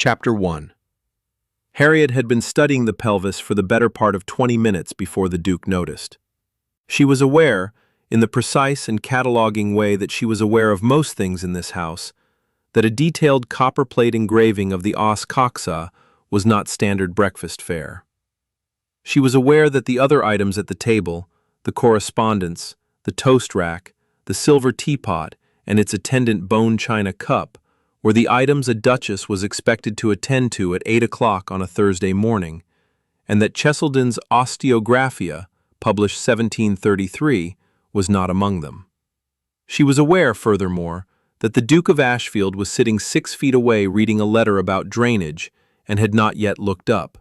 Chapter 1. Harriet had been studying the pelvis for the better part of 20 minutes before the Duke noticed. She was aware, in the precise and cataloging way that she was aware of most things in this house, that a detailed copperplate engraving of the os coxa was not standard breakfast fare. She was aware that the other items at the table, the correspondence, the toast rack, the silver teapot, and its attendant bone china cup, were the items a duchess was expected to attend to at 8 o'clock on a Thursday morning, and that Cheselden's Osteographia, published 1733, was not among them. She was aware, furthermore, that the Duke of Ashfield was sitting 6 feet away reading a letter about drainage and had not yet looked up,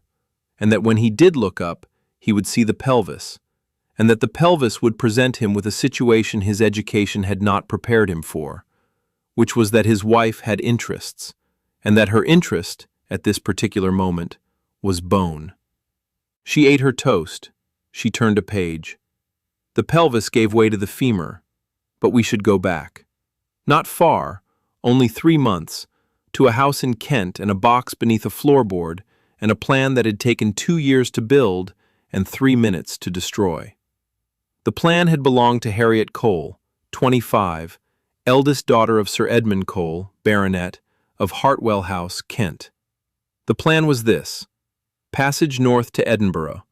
and that when he did look up, he would see the pelvis, and that the pelvis would present him with a situation his education had not prepared him for, which was that his wife had interests, and that her interest, at this particular moment, was bone. She ate her toast. She turned a page. The pelvis gave way to the femur, but we should go back. Not far, only 3 months, to a house in Kent and a box beneath a floorboard and a plan that had taken 2 years to build and 3 minutes to destroy. The plan had belonged to Harriet Cole, 25, eldest daughter of Sir Edmund Cole, Baronet, of Hartwell House, Kent. The plan was this: passage north to Edinburgh,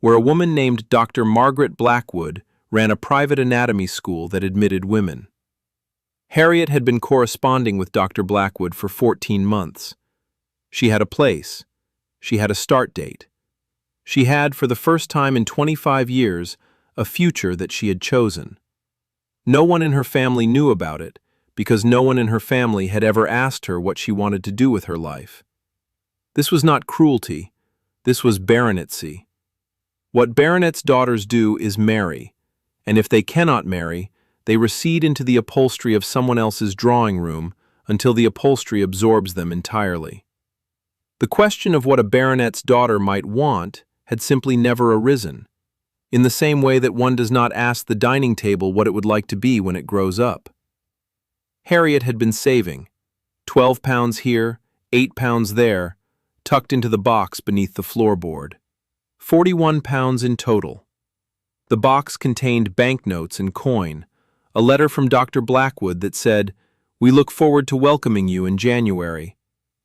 where a woman named Dr. Margaret Blackwood ran a private anatomy school that admitted women. Harriet had been corresponding with Dr. Blackwood for 14 months. She had a place. She had a start date. She had, for the first time in 25 years, a future that she had chosen. No one in her family knew about it, because no one in her family had ever asked her what she wanted to do with her life. This was not cruelty. This was baronetcy. What baronets' daughters do is marry, and if they cannot marry, they recede into the upholstery of someone else's drawing room until the upholstery absorbs them entirely. The question of what a baronet's daughter might want had simply never arisen, in the same way that one does not ask the dining table what it would like to be when it grows up. Harriet had been saving, £12 here, £8 there, tucked into the box beneath the floorboard. £41 in total. The box contained banknotes and coin, a letter from Dr. Blackwood that said, "We look forward to welcoming you in January,"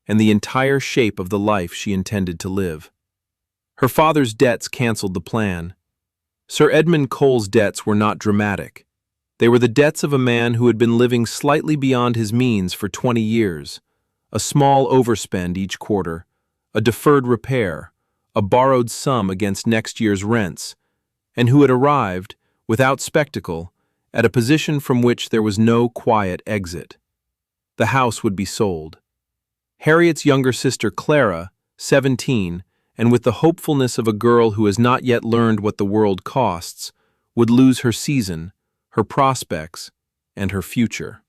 and the entire shape of the life she intended to live. Her father's debts canceled the plan. Sir Edmund Cole's debts were not dramatic. They were the debts of a man who had been living slightly beyond his means for 20 years, a small overspend each quarter, a deferred repair, a borrowed sum against next year's rents, and who had arrived, without spectacle, at a position from which there was no quiet exit. The house would be sold. Harriet's younger sister Clara, 17, and with the hopefulness of a girl who has not yet learned what the world costs, would lose her season, her prospects, and her future.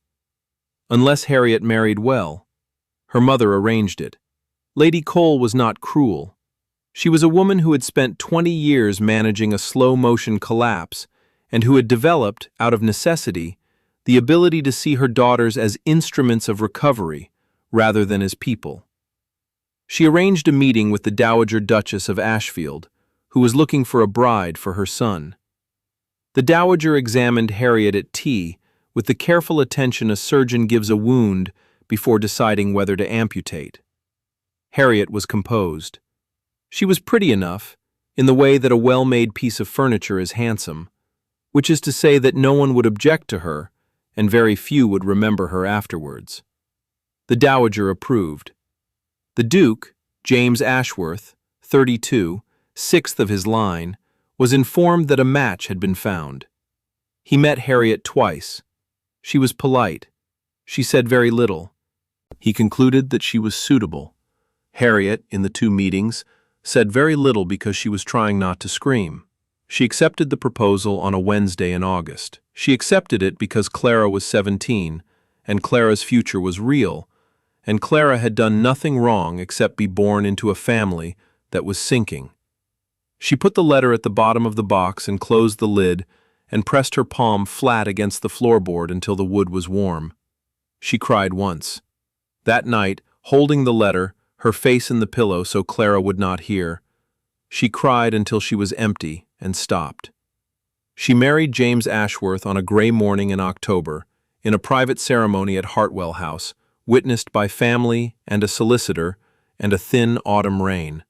Unless Harriet married well. Her mother arranged it. Lady Cole was not cruel. She was a woman who had spent 20 years managing a slow-motion collapse and who had developed, out of necessity, the ability to see her daughters as instruments of recovery rather than as people. She arranged a meeting with the Dowager Duchess of Ashfield, who was looking for a bride for her son. The Dowager examined Harriet at tea with the careful attention a surgeon gives a wound before deciding whether to amputate. Harriet was composed. She was pretty enough, in the way that a well-made piece of furniture is handsome, which is to say that no one would object to her, and very few would remember her afterwards. The Dowager approved. The Duke, James Ashworth, 32, 6th of his line, was informed that a match had been found. He met Harriet twice. She was polite. She said very little. He concluded that she was suitable. Harriet, in the 2 meetings, said very little because she was trying not to scream. She accepted the proposal on a Wednesday in August. She accepted it because Clara was 17, and Clara's future was real, and Clara had done nothing wrong except be born into a family that was sinking. She put the letter at the bottom of the box and closed the lid and pressed her palm flat against the floorboard until the wood was warm. She cried once. That night, holding the letter, her face in the pillow so Clara would not hear. She cried until she was empty and stopped. She married James Ashworth on a gray morning in October, in a private ceremony at Hartwell House, witnessed by family and a solicitor and a thin autumn rain.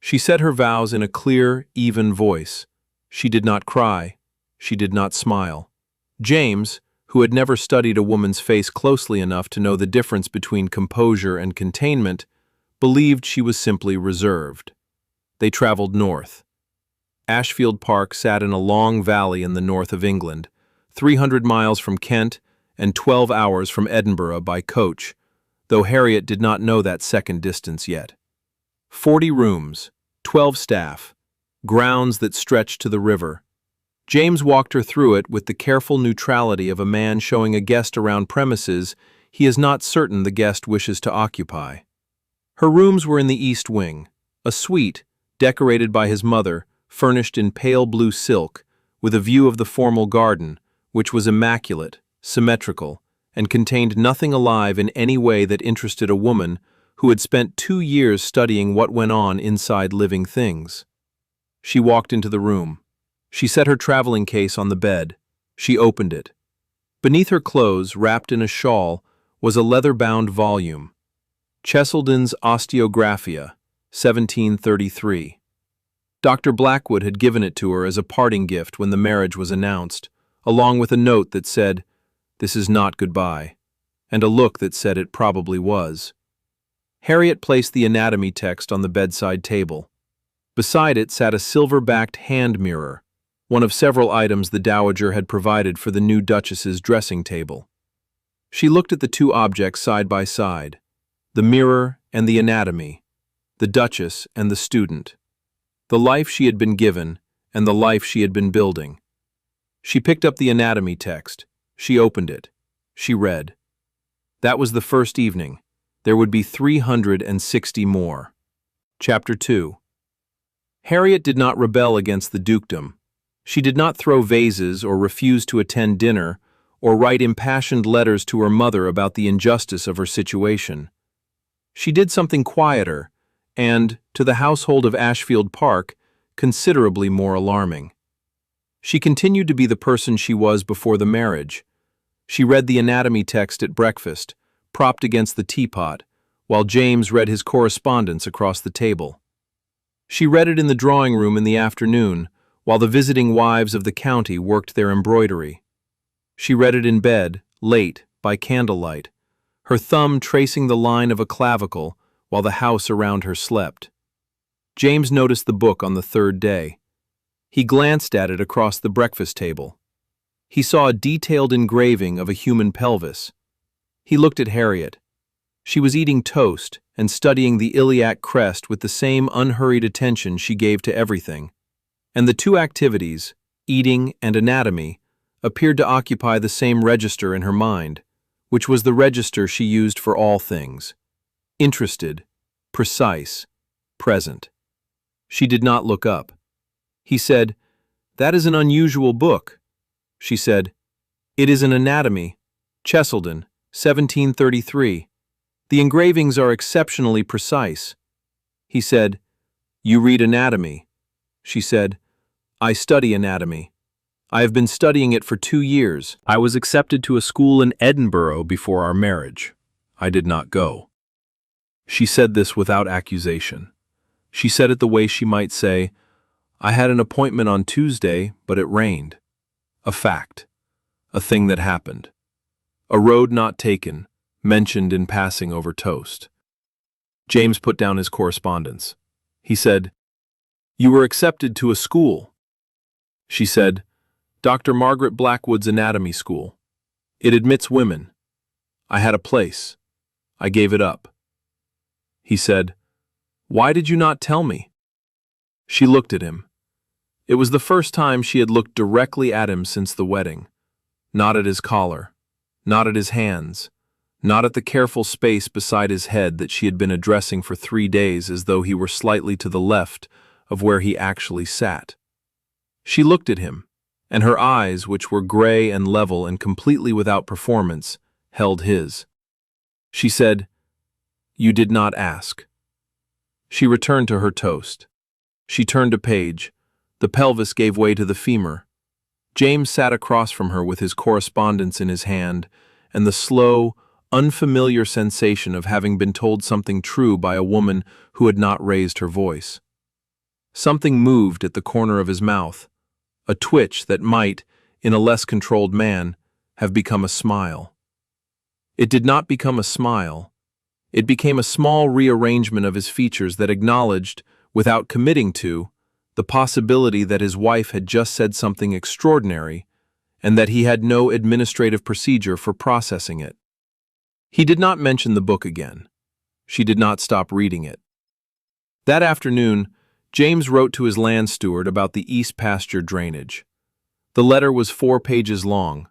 She said her vows in a clear, even voice. She did not cry. She did not smile. James, who had never studied a woman's face closely enough to know the difference between composure and containment, believed she was simply reserved. They traveled north. Ashfield Park sat in a long valley in the north of England, 300 miles from Kent and 12 hours from Edinburgh by coach, though Harriet did not know that second distance yet. 40 rooms, 12 staff, grounds that stretched to the river. James walked her through it with the careful neutrality of a man showing a guest around premises he is not certain the guest wishes to occupy. Her rooms were in the east wing, a suite, decorated by his mother, furnished in pale blue silk, with a view of the formal garden, which was immaculate, symmetrical, and contained nothing alive in any way that interested a woman who had spent 2 years studying what went on inside living things. She walked into the room. She set her traveling case on the bed. She opened it. Beneath her clothes, wrapped in a shawl, was a leather-bound volume. Cheselden's Osteographia, 1733. Dr. Blackwood had given it to her as a parting gift when the marriage was announced, along with a note that said, "This is not goodbye," and a look that said it probably was. Harriet placed the anatomy text on the bedside table. Beside it sat a silver-backed hand mirror, one of several items the Dowager had provided for the new Duchess's dressing table. She looked at the two objects side by side, the mirror and the anatomy, the Duchess and the student, the life she had been given and the life she had been building. She picked up the anatomy text. She opened it. She read. That was the first evening. There would be 360 more. Chapter 2. Harriet did not rebel against the dukedom. She did not throw vases or refuse to attend dinner or write impassioned letters to her mother about the injustice of her situation. She did something quieter and, to the household of Ashfield Park, considerably more alarming. She continued to be the person she was before the marriage. She read the anatomy text at breakfast, propped against the teapot, while James read his correspondence across the table. She read it in the drawing room in the afternoon, while the visiting wives of the county worked their embroidery. She read it in bed, late, by candlelight, her thumb tracing the line of a clavicle while the house around her slept. James noticed the book on the third day. He glanced at it across the breakfast table. He saw a detailed engraving of a human pelvis. He looked at Harriet. She was eating toast and studying the iliac crest with the same unhurried attention she gave to everything. And the two activities, eating and anatomy, appeared to occupy the same register in her mind, which was the register she used for all things. Interested, precise, present. She did not look up. He said, "That is an unusual book." She said, "It is an anatomy. Cheselden, 1733. The engravings are exceptionally precise." He said, "You read anatomy." She said, "I study anatomy. I have been studying it for 2 years. I was accepted to a school in Edinburgh before our marriage. I did not go." She said this without accusation. She said it the way she might say, "I had an appointment on Tuesday, but it rained." A fact. A thing that happened. A road not taken, mentioned in passing over toast. James put down his correspondence. He said, "You were accepted to a school." She said, "Dr. Margaret Blackwood's Anatomy School. It admits women. I had a place. I gave it up." He said, "Why did you not tell me?" She looked at him. It was the first time she had looked directly at him since the wedding. Not at his collar, not at his hands, not at the careful space beside his head that she had been addressing for 3 days as though he were slightly to the left of where he actually sat. She looked at him, and her eyes, which were gray and level and completely without performance, held his. She said, You did not ask. She returned to her toast. She turned a page. The pelvis gave way to the femur. James sat across from her with his correspondence in his hand, and the slow, unfamiliar sensation of having been told something true by a woman who had not raised her voice. Something moved at the corner of his mouth, a twitch that might, in a less controlled man, have become a smile. It did not become a smile. It became a small rearrangement of his features that acknowledged, without committing to, the possibility that his wife had just said something extraordinary and that he had no administrative procedure for processing it. He did not mention the book again. She did not stop reading it. That afternoon, James wrote to his land steward about the east pasture drainage. The letter was 4 pages long.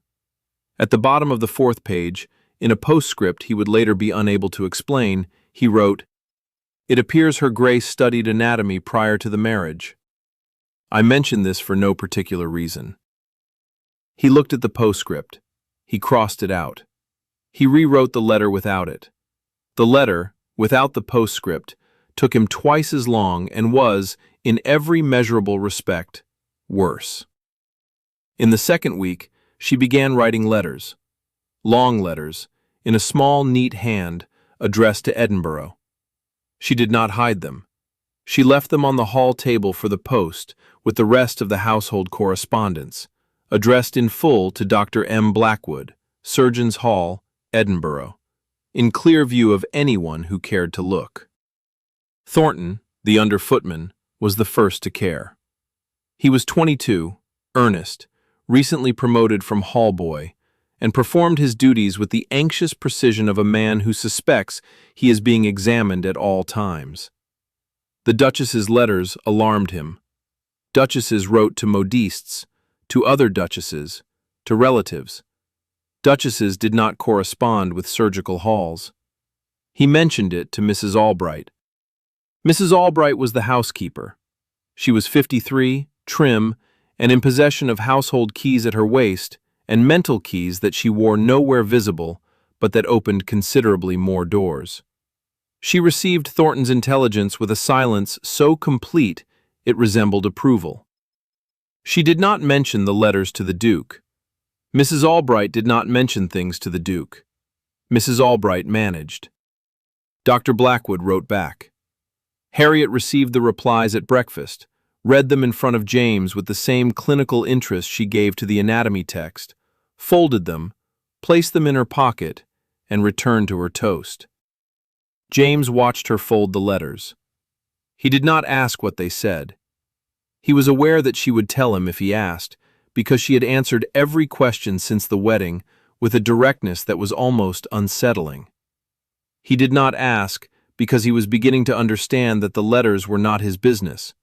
At the bottom of the 4th page, in a postscript he would later be unable to explain, he wrote, "It appears Her Grace studied anatomy prior to the marriage. I mention this for no particular reason." He looked at the postscript. He crossed it out. He rewrote the letter without it. The letter, without the postscript, took him twice as long and was, in every measurable respect, worse. In the 2nd week, she began writing letters, long letters, in a small, neat hand, addressed to Edinburgh. She did not hide them. She left them on the hall table for the post, with the rest of the household correspondence, addressed in full to Dr. M. Blackwood, Surgeons' Hall, Edinburgh, in clear view of anyone who cared to look. Thornton, the under footman, was the first to care. He was 22, earnest, recently promoted from hall boy, and performed his duties with the anxious precision of a man who suspects he is being examined at all times. The Duchess's letters alarmed him. Duchesses wrote to modistes, to other duchesses, to relatives. Duchesses did not correspond with surgical halls. He mentioned it to Mrs. Albright. Mrs. Albright was the housekeeper. She was 53, trim, and in possession of household keys at her waist and mental keys that she wore nowhere visible but that opened considerably more doors. She received Thornton's intelligence with a silence so complete it resembled approval. She did not mention the letters to the Duke. Mrs. Albright did not mention things to the Duke. Mrs. Albright managed. Dr. Blackwood wrote back. Harriet received the replies at breakfast, read them in front of James with the same clinical interest she gave to the anatomy text, folded them, placed them in her pocket, and returned to her toast. James watched her fold the letters. He did not ask what they said. He was aware that she would tell him if he asked, because she had answered every question since the wedding with a directness that was almost unsettling. He did not ask because he was beginning to understand that the letters were not his business,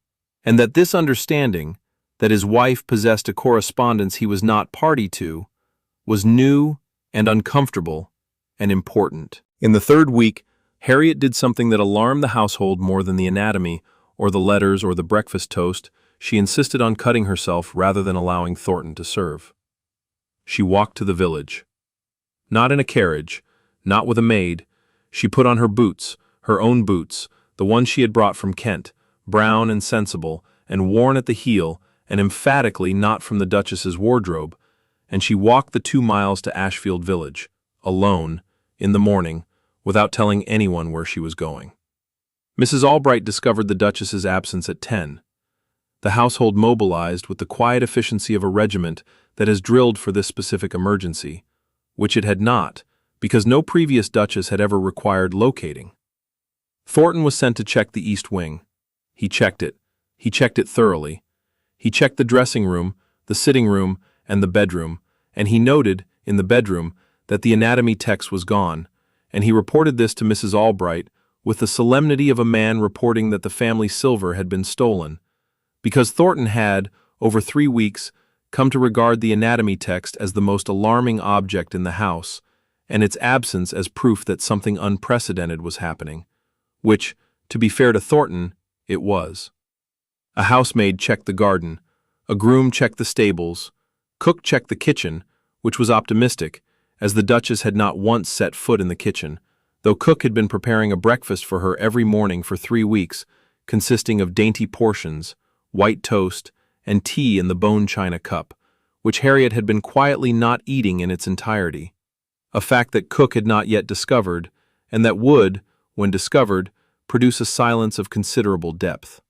and that this understanding, that his wife possessed a correspondence he was not party to, was new and uncomfortable and important. In the 3rd week, Harriet did something that alarmed the household more than the anatomy, or the letters, or the breakfast toast. She insisted on cutting herself rather than allowing Thornton to serve. She walked to the village. Not in a carriage, not with a maid. She put on her boots, her own boots, the ones she had brought from Kent, brown and sensible, and worn at the heel, and emphatically not from the Duchess's wardrobe, and she walked the 2 miles to Ashfield village, alone, in the morning, without telling anyone where she was going. Mrs. Albright discovered the Duchess's absence at 10. The household mobilized with the quiet efficiency of a regiment that has drilled for this specific emergency, which it had not, because no previous Duchess had ever required locating. Thornton was sent to check the East Wing. He checked it. He checked it thoroughly. He checked the dressing room, the sitting room, and the bedroom, and he noted, in the bedroom, that the anatomy text was gone, and he reported this to Mrs. Albright with the solemnity of a man reporting that the family silver had been stolen, because Thornton had, over 3 weeks, come to regard the anatomy text as the most alarming object in the house, and its absence as proof that something unprecedented was happening, which, to be fair to Thornton, it was. A housemaid checked the garden, a groom checked the stables, cook checked the kitchen, which was optimistic, as the Duchess had not once set foot in the kitchen, though cook had been preparing a breakfast for her every morning for 3 weeks, consisting of dainty portions, white toast, and tea in the bone china cup, which Harriet had been quietly not eating in its entirety, a fact that cook had not yet discovered, and that would, when discovered, produce a silence of considerable depth.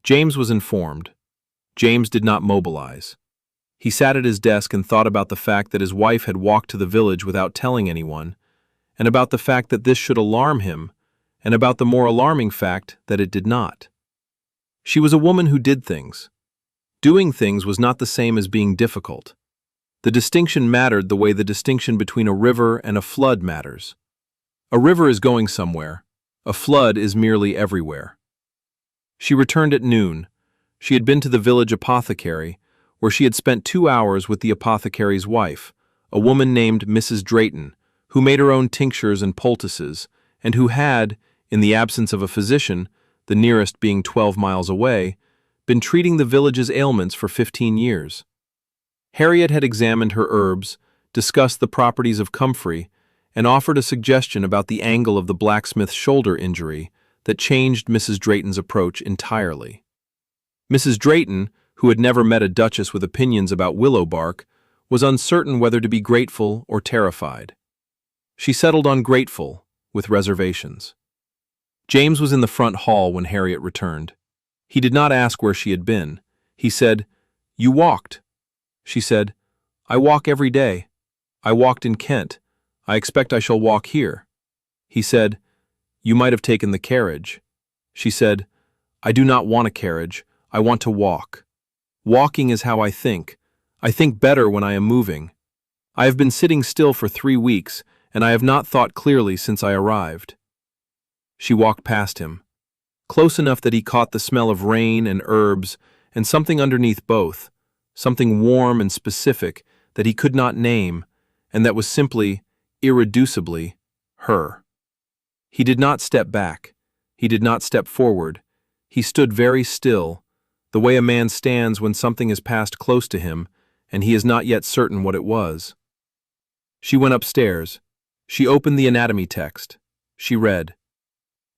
James was informed. James did not mobilize. He sat at his desk and thought about the fact that his wife had walked to the village without telling anyone, and about the fact that this should alarm him, and about the more alarming fact that it did not. She was a woman who did things. Doing things was not the same as being difficult. The distinction mattered the way the distinction between a river and a flood matters. A river is going somewhere. A flood is merely everywhere. She returned at noon. She had been to the village apothecary, where she had spent 2 hours with the apothecary's wife, a woman named Mrs. Drayton, who made her own tinctures and poultices, and who had, in the absence of a physician, the nearest being 12 miles away, been treating the village's ailments for 15 years. Harriet had examined her herbs, discussed the properties of comfrey, and offered a suggestion about the angle of the blacksmith's shoulder injury that changed Mrs. Drayton's approach entirely. Mrs. Drayton, who had never met a duchess with opinions about willow bark, was uncertain whether to be grateful or terrified. She settled on grateful, with reservations. James was in the front hall when Harriet returned. He did not ask where she had been. He said, "You walked." She said, "I walk every day. I walked in Kent. I expect I shall walk here." He said, "You might have taken the carriage." She said, "I do not want a carriage. I want to walk. Walking is how I think. I think better when I am moving. I have been sitting still for 3 weeks, and I have not thought clearly since I arrived." She walked past him, close enough that he caught the smell of rain and herbs and something underneath both, something warm and specific that he could not name, and that was simply, irreducibly, her. He did not step back. He did not step forward. He stood very still, the way a man stands when something has passed close to him and he is not yet certain what it was. She went upstairs. She opened the anatomy text. She read.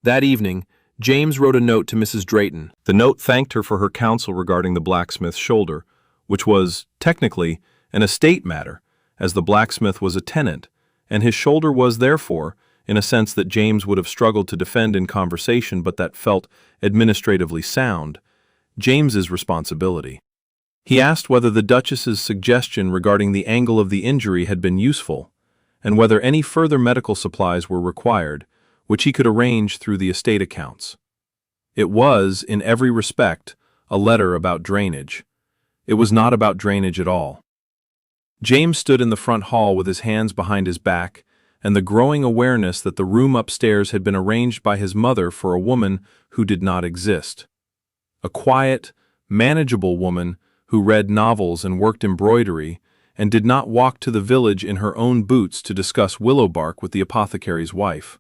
That evening, James wrote a note to Mrs. Drayton. The note thanked her for her counsel regarding the blacksmith's shoulder, which was, technically, an estate matter, as the blacksmith was a tenant, and his shoulder was, therefore, in a sense that James would have struggled to defend in conversation but that felt administratively sound, James's responsibility. He asked whether the Duchess's suggestion regarding the angle of the injury had been useful, and whether any further medical supplies were required, which he could arrange through the estate accounts. It was, in every respect, a letter about drainage. It was not about drainage at all. James stood in the front hall with his hands behind his back, and the growing awareness that the room upstairs had been arranged by his mother for a woman who did not exist. A quiet, manageable woman who read novels and worked embroidery and did not walk to the village in her own boots to discuss willow bark with the apothecary's wife.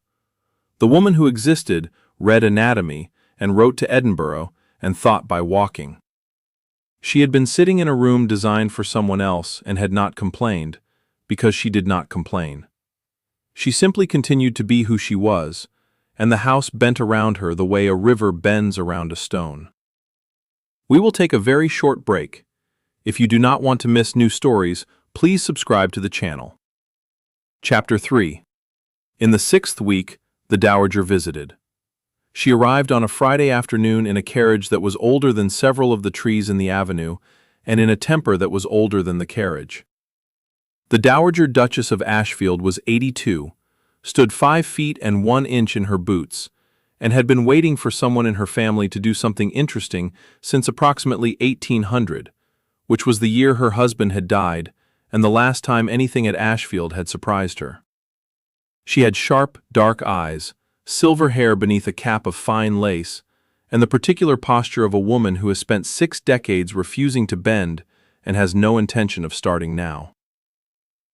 The woman who existed read anatomy and wrote to Edinburgh and thought by walking. She had been sitting in a room designed for someone else and had not complained, because she did not complain. She simply continued to be who she was, and the house bent around her the way a river bends around a stone. We will take a very short break. If you do not want to miss new stories, please subscribe to the channel. Chapter 3. In the 6th week, the Dowager visited. She arrived on a Friday afternoon in a carriage that was older than several of the trees in the avenue, and in a temper that was older than the carriage. The Dowager Duchess of Ashfield was 82, stood 5 feet and 1 inch in her boots, and had been waiting for someone in her family to do something interesting since approximately 1800, which was the year her husband had died, and the last time anything at Ashfield had surprised her. She had sharp, dark eyes, silver hair beneath a cap of fine lace, and the particular posture of a woman who has spent 6 decades refusing to bend and has no intention of starting now.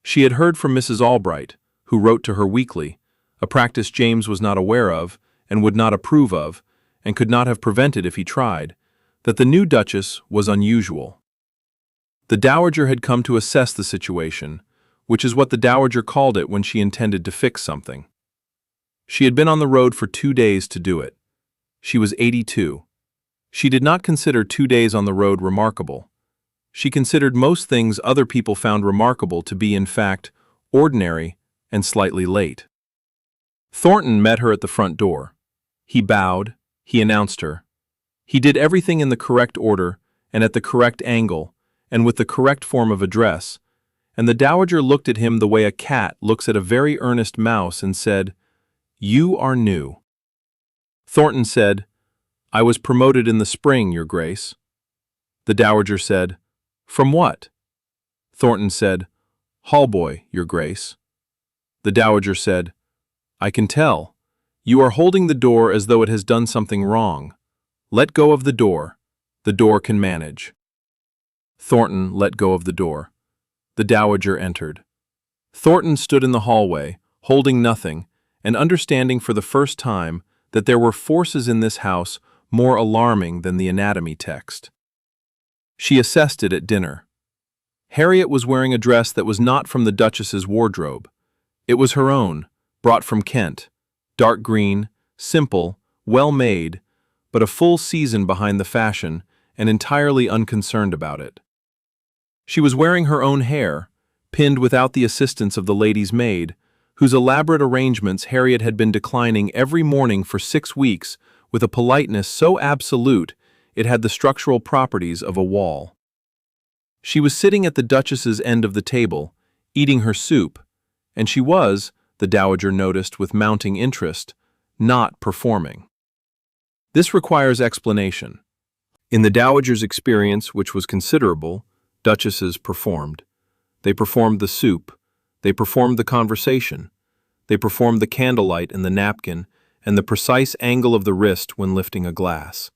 She had heard from Mrs. Albright, who wrote to her weekly, a practice James was not aware of and would not approve of, and could not have prevented if he tried, that the new Duchess was unusual. The Dowager had come to assess the situation, which is what the Dowager called it when she intended to fix something. She had been on the road for 2 days to do it. She was 82. She did not consider 2 days on the road remarkable. She considered most things other people found remarkable to be, in fact, ordinary and slightly late. Thornton met her at the front door. He bowed, he announced her. He did everything in the correct order and at the correct angle and with the correct form of address, and the dowager looked at him the way a cat looks at a very earnest mouse and said, "You are new." Thornton said, "I was promoted in the spring, Your Grace." The dowager said, "From what?" Thornton said, "Hallboy, Your Grace." The dowager said, "I can tell. You are holding the door as though it has done something wrong. Let go of the door. The door can manage." Thornton let go of the door. The dowager entered. Thornton stood in the hallway, holding nothing, and understanding for the first time that there were forces in this house more alarming than the anatomy text. She assessed it at dinner. Harriet was wearing a dress that was not from the Duchess's wardrobe. It was her own, brought from Kent, dark green, simple, well made, but a full season behind the fashion and entirely unconcerned about it. She was wearing her own hair, pinned without the assistance of the lady's maid, whose elaborate arrangements Harriet had been declining every morning for 6 weeks with a politeness so absolute it had the structural properties of a wall. She was sitting at the Duchess's end of the table, eating her soup, and she was, the dowager noticed with mounting interest, not performing. This requires explanation. In the dowager's experience, which was considerable, duchesses performed. They performed the soup, they performed the conversation, they performed the candlelight and the napkin and the precise angle of the wrist when lifting a glass.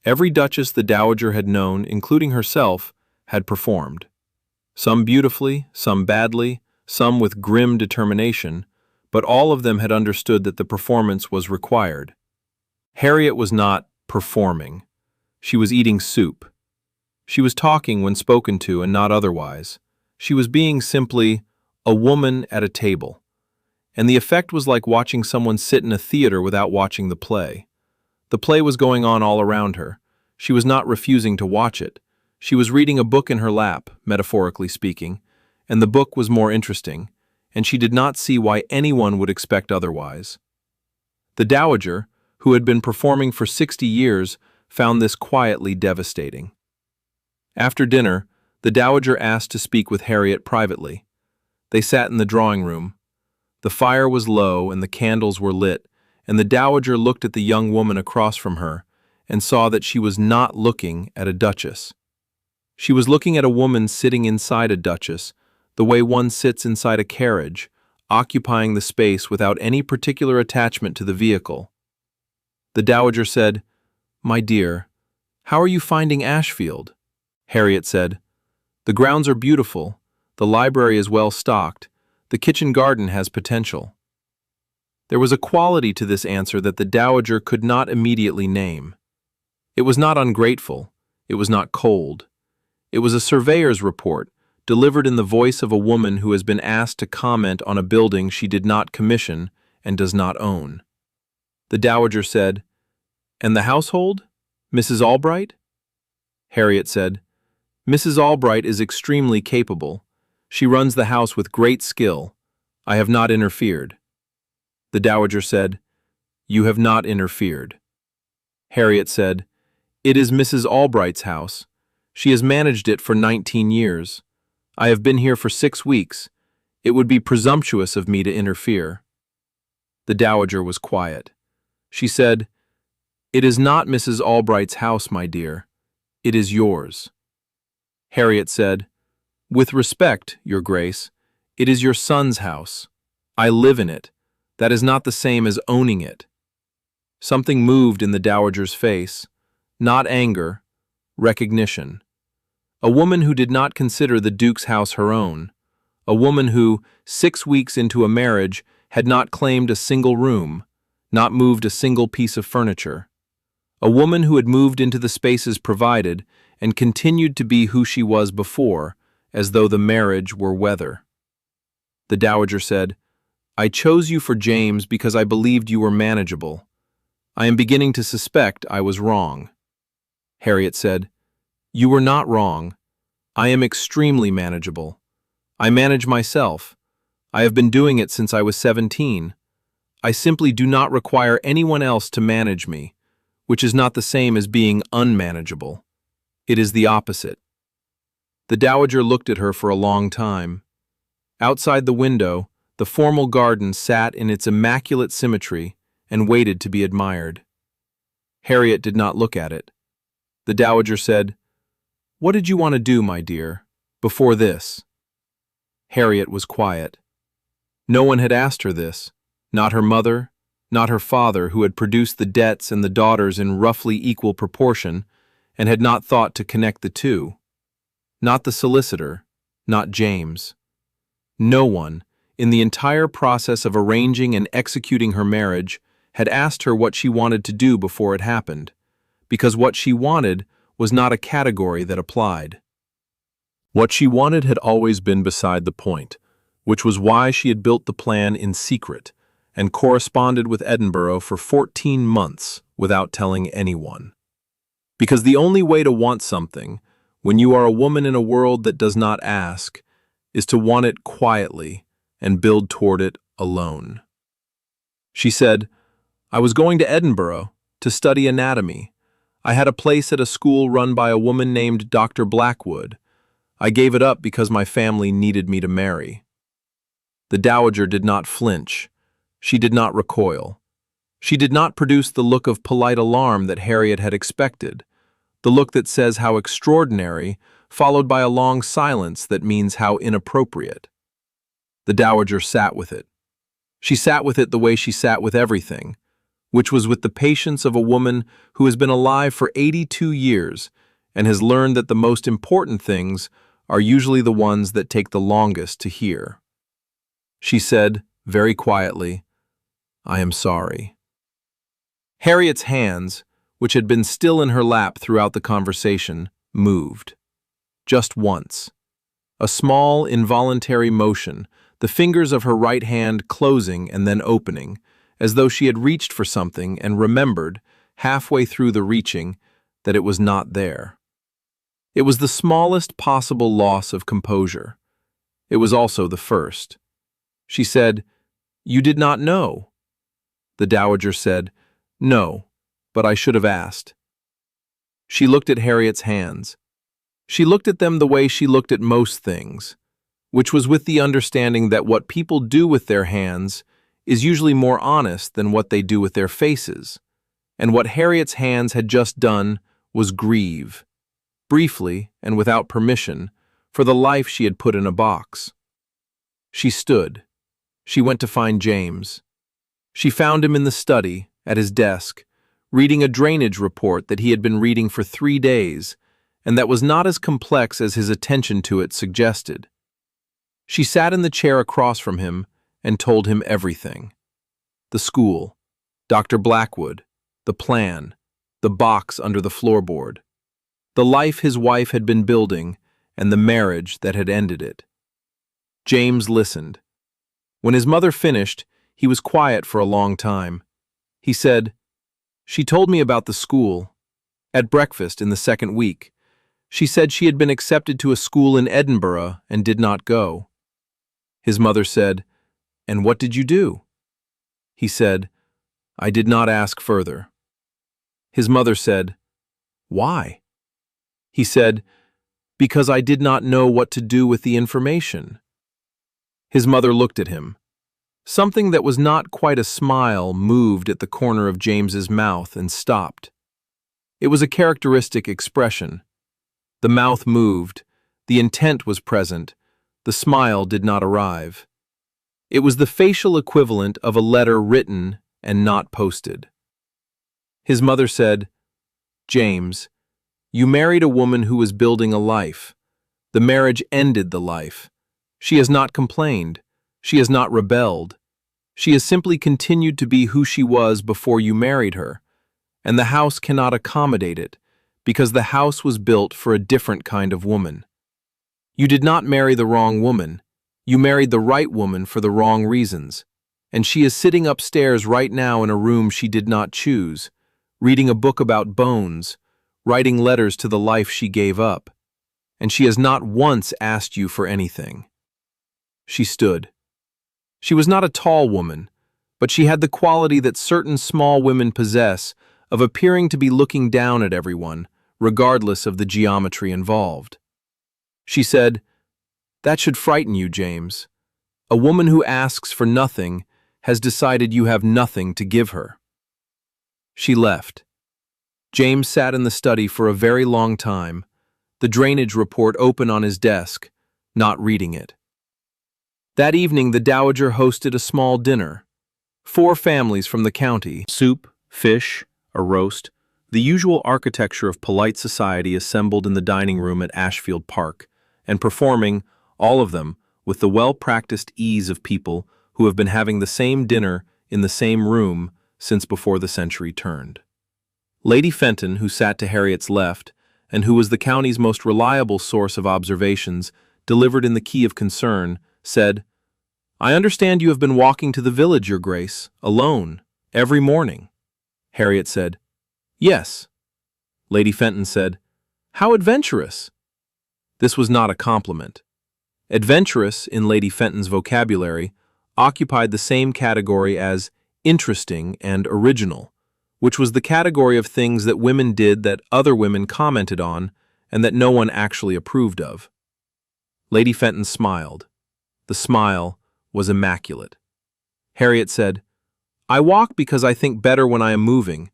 Every duchess the dowager had known, including herself, had performed. Some beautifully, some badly, some with grim determination, but all of them had understood that the performance was required. Harriet was not performing. She was eating soup. She was talking when spoken to and not otherwise. She was being simply a woman at a table. And the effect was like watching someone sit in a theater without watching the play. The play was going on all around her. She was not refusing to watch it. She was reading a book in her lap, metaphorically speaking, and the book was more interesting, and she did not see why anyone would expect otherwise. The dowager, who had been performing for 60 years, found this quietly devastating. After dinner, the dowager asked to speak with Harriet privately. They sat in the drawing room. The fire was low and the candles were lit, and the dowager looked at the young woman across from her and saw that she was not looking at a duchess. She was looking at a woman sitting inside a duchess, the way one sits inside a carriage, occupying the space without any particular attachment to the vehicle. The dowager said, "My dear, how are you finding Ashfield?" Harriet said, "The grounds are beautiful, the library is well stocked, the kitchen garden has potential." There was a quality to this answer that the dowager could not immediately name. It was not ungrateful, it was not cold. It was a surveyor's report, delivered in the voice of a woman who has been asked to comment on a building she did not commission and does not own. The dowager said, "And the household? Mrs. Albright?" Harriet said, "Mrs. Albright is extremely capable. She runs the house with great skill. I have not interfered." The dowager said, "You have not interfered." Harriet said, "It is Mrs. Albright's house. She has managed it for 19 years. I have been here for 6 weeks. It would be presumptuous of me to interfere." The dowager was quiet. She said, "It is not Mrs. Albright's house, my dear. It is yours." Harriet said, "With respect, Your Grace, it is your son's house. I live in it. That is not the same as owning it." Something moved in the dowager's face, not anger, recognition. A woman who did not consider the Duke's house her own, a woman who, 6 weeks into a marriage, had not claimed a single room, not moved a single piece of furniture. A woman who had moved into the spaces provided and continued to be who she was before, as though the marriage were weather. The dowager said, I chose you for James because I believed you were manageable. I am beginning to suspect I was wrong." Harriet said, "You were not wrong. I am extremely manageable. I manage myself. I have been doing it since I was 17. I simply do not require anyone else to manage me, which is not the same as being unmanageable. It is the opposite." The dowager looked at her for a long time. Outside the window, the formal garden sat in its immaculate symmetry and waited to be admired. Harriet did not look at it. The dowager said, "What did you want to do, my dear, before this?" Harriet was quiet. No one had asked her this, not her mother, not her father, who had produced the debts and the daughters in roughly equal proportion and had not thought to connect the two. Not the solicitor, not James. No one, in the entire process of arranging and executing her marriage, had asked her what she wanted to do before it happened, because what she wanted was not a category that applied. What she wanted had always been beside the point, which was why she had built the plan in secret and corresponded with Edinburgh for 14 months without telling anyone. Because the only way to want something, when you are a woman in a world that does not ask, is to want it quietly and build toward it alone. She said, "I was going to Edinburgh to study anatomy. I had a place at a school run by a woman named Dr. Blackwood. I gave it up because my family needed me to marry." The dowager did not flinch. She did not recoil. She did not produce the look of polite alarm that Harriet had expected, the look that says how extraordinary, followed by a long silence that means how inappropriate. The dowager sat with it. She sat with it the way she sat with everything, which was with the patience of a woman who has been alive for 82 years and has learned that the most important things are usually the ones that take the longest to hear. She said, very quietly, "I am sorry." Harriet's hands, which had been still in her lap throughout the conversation, moved. Just once. A small, involuntary motion, the fingers of her right hand closing and then opening, as though she had reached for something and remembered, halfway through the reaching, that it was not there. It was the smallest possible loss of composure. It was also the first. She said, "You did not know?" The dowager said, "No, but I should have asked." She looked at Harriet's hands. She looked at them the way she looked at most things, which was with the understanding that what people do with their hands is usually more honest than what they do with their faces, and what Harriet's hands had just done was grieve, briefly and without permission, for the life she had put in a box. She stood. She went to find James. She found him in the study, at his desk, reading a drainage report that he had been reading for 3 days, and that was not as complex as his attention to it suggested. She sat in the chair across from him and told him everything. The school, Dr. Blackwood, the plan, the box under the floorboard, the life his wife had been building, and the marriage that had ended it. James listened. When his mother finished, he was quiet for a long time. He said, "She told me about the school. At breakfast in the second week, she said she had been accepted to a school in Edinburgh and did not go." His mother said, "And what did you do?" He said, "I did not ask further." His mother said, "Why?" He said, "Because I did not know what to do with the information." His mother looked at him. Something that was not quite a smile moved at the corner of James's mouth and stopped. It was a characteristic expression. The mouth moved, the intent was present, the smile did not arrive. It was the facial equivalent of a letter written and not posted. His mother said, "James, you married a woman who was building a life. The marriage ended the life. She has not complained. She has not rebelled. She has simply continued to be who she was before you married her, and the house cannot accommodate it, because the house was built for a different kind of woman. You did not marry the wrong woman. You married the right woman for the wrong reasons. and she is sitting upstairs right now in a room she did not choose, reading a book about bones, writing letters to the life she gave up, and she has not once asked you for anything." She stood. She was not a tall woman, but she had the quality that certain small women possess of appearing to be looking down at everyone, regardless of the geometry involved. She said, "That should frighten you, James. A woman who asks for nothing has decided you have nothing to give her." She left. James sat in the study for a very long time, the drainage report open on his desk, not reading it. That evening, the Dowager hosted a small dinner. 4 families from the county, soup, fish, a roast, the usual architecture of polite society assembled in the dining room at Ashfield Park, and performing, all of them, with the well-practiced ease of people who have been having the same dinner in the same room since before the century turned. Lady Fenton, who sat to Harriet's left, and who was the county's most reliable source of observations, delivered in the key of concern, said, "I understand you have been walking to the village, Your Grace, alone, every morning." Harriet said, "Yes." Lady Fenton said, "How adventurous!" This was not a compliment. Adventurous, in Lady Fenton's vocabulary, occupied the same category as interesting and original, which was the category of things that women did that other women commented on and that no one actually approved of. Lady Fenton smiled. The smile was immaculate. Harriet said, "I walk because I think better when I am moving.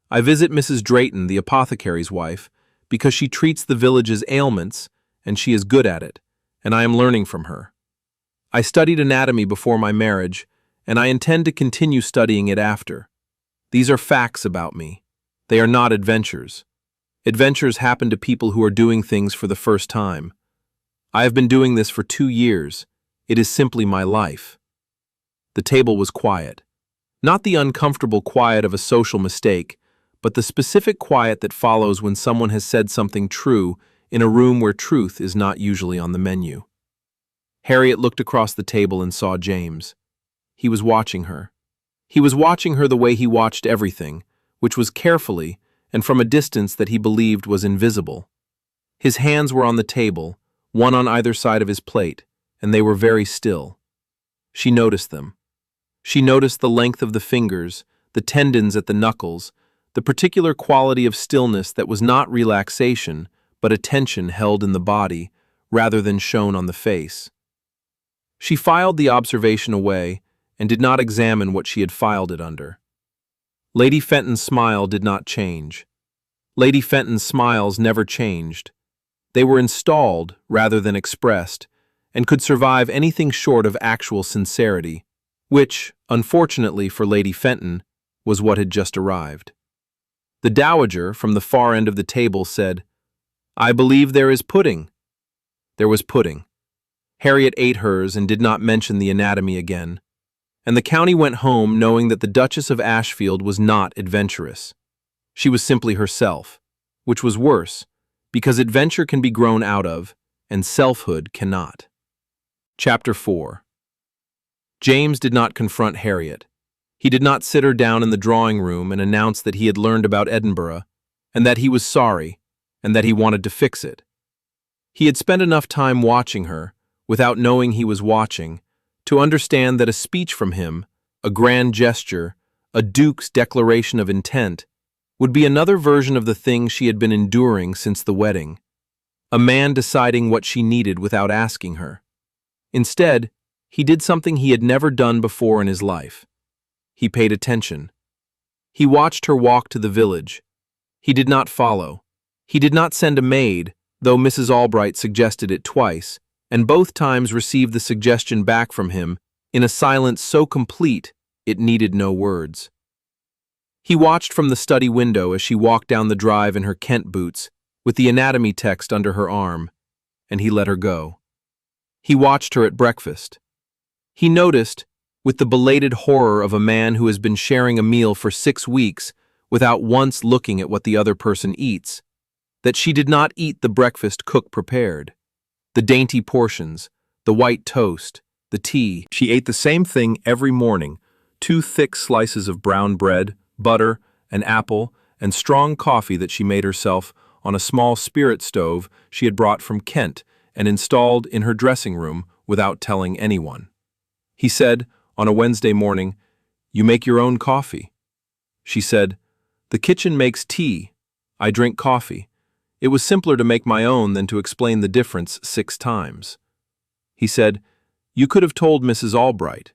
I visit Mrs. Drayton, the apothecary's wife, because she treats the village's ailments, and she is good at it, and I am learning from her. I studied anatomy before my marriage, and I intend to continue studying it after. These are facts about me. They are not adventures. Adventures happen to people who are doing things for the first time. I have been doing this for 2 years. It is simply my life." The table was quiet. Not the uncomfortable quiet of a social mistake, but the specific quiet that follows when someone has said something true in a room where truth is not usually on the menu. Harriet looked across the table and saw James. He was watching her. He was watching her the way he watched everything, which was carefully and from a distance that he believed was invisible. His hands were on the table, one on either side of his plate, and they were very still. She noticed them. She noticed the length of the fingers, the tendons at the knuckles, the particular quality of stillness that was not relaxation, but attention held in the body, rather than shown on the face. She filed the observation away and did not examine what she had filed it under. Lady Fenton's smile did not change. Lady Fenton's smiles never changed. They were installed rather than expressed, and could survive anything short of actual sincerity, which, unfortunately for Lady Fenton, was what had just arrived. The Dowager, from the far end of the table, said, "I believe there is pudding." There was pudding. Harriet ate hers and did not mention the anatomy again, and the county went home knowing that the Duchess of Ashfield was not adventurous. She was simply herself, which was worse, because adventure can be grown out of, and selfhood cannot. Chapter 4. James did not confront Harriet. He did not sit her down in the drawing room and announce that he had learned about Edinburgh, and that he was sorry, and that he wanted to fix it. He had spent enough time watching her, without knowing he was watching, to understand that a speech from him, a grand gesture, a duke's declaration of intent, would be another version of the thing she had been enduring since the wedding. A man deciding what she needed without asking her. Instead, he did something he had never done before in his life. He paid attention. He watched her walk to the village. He did not follow. He did not send a maid, though Mrs. Albright suggested it twice, and both times received the suggestion back from him in a silence so complete it needed no words. He watched from the study window as she walked down the drive in her Kent boots, with the anatomy text under her arm, and he let her go. He watched her at breakfast. He noticed, with the belated horror of a man who has been sharing a meal for 6 weeks without once looking at what the other person eats, that she did not eat the breakfast cook prepared. The dainty portions, the white toast, the tea. She ate the same thing every morning, 2 thick slices of brown bread, butter, an apple, and strong coffee that she made herself on a small spirit stove she had brought from Kent and installed in her dressing room without telling anyone. He said, on a Wednesday morning, "You make your own coffee." She said, "The kitchen makes tea. I drink coffee." It was simpler to make my own than to explain the difference 6 times. He said, "You could have told Mrs. Albright."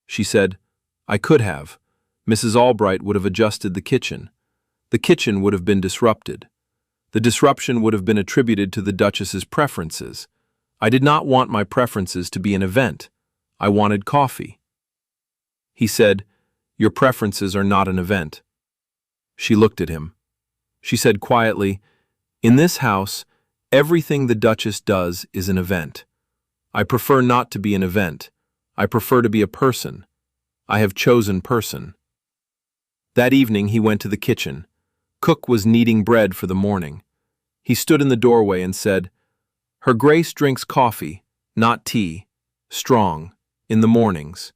She said, "I could have. Mrs. Albright would have adjusted the kitchen. The kitchen would have been disrupted. The disruption would have been attributed to the Duchess's preferences. I did not want my preferences to be an event. I wanted coffee." He said, "Your preferences are not an event." She looked at him. She said quietly, "In this house, everything the Duchess does is an event. I prefer not to be an event. I prefer to be a person. I have chosen person." That evening he went to the kitchen. Cook was kneading bread for the morning. He stood in the doorway and said, "Her Grace drinks coffee, not tea, strong, in the mornings.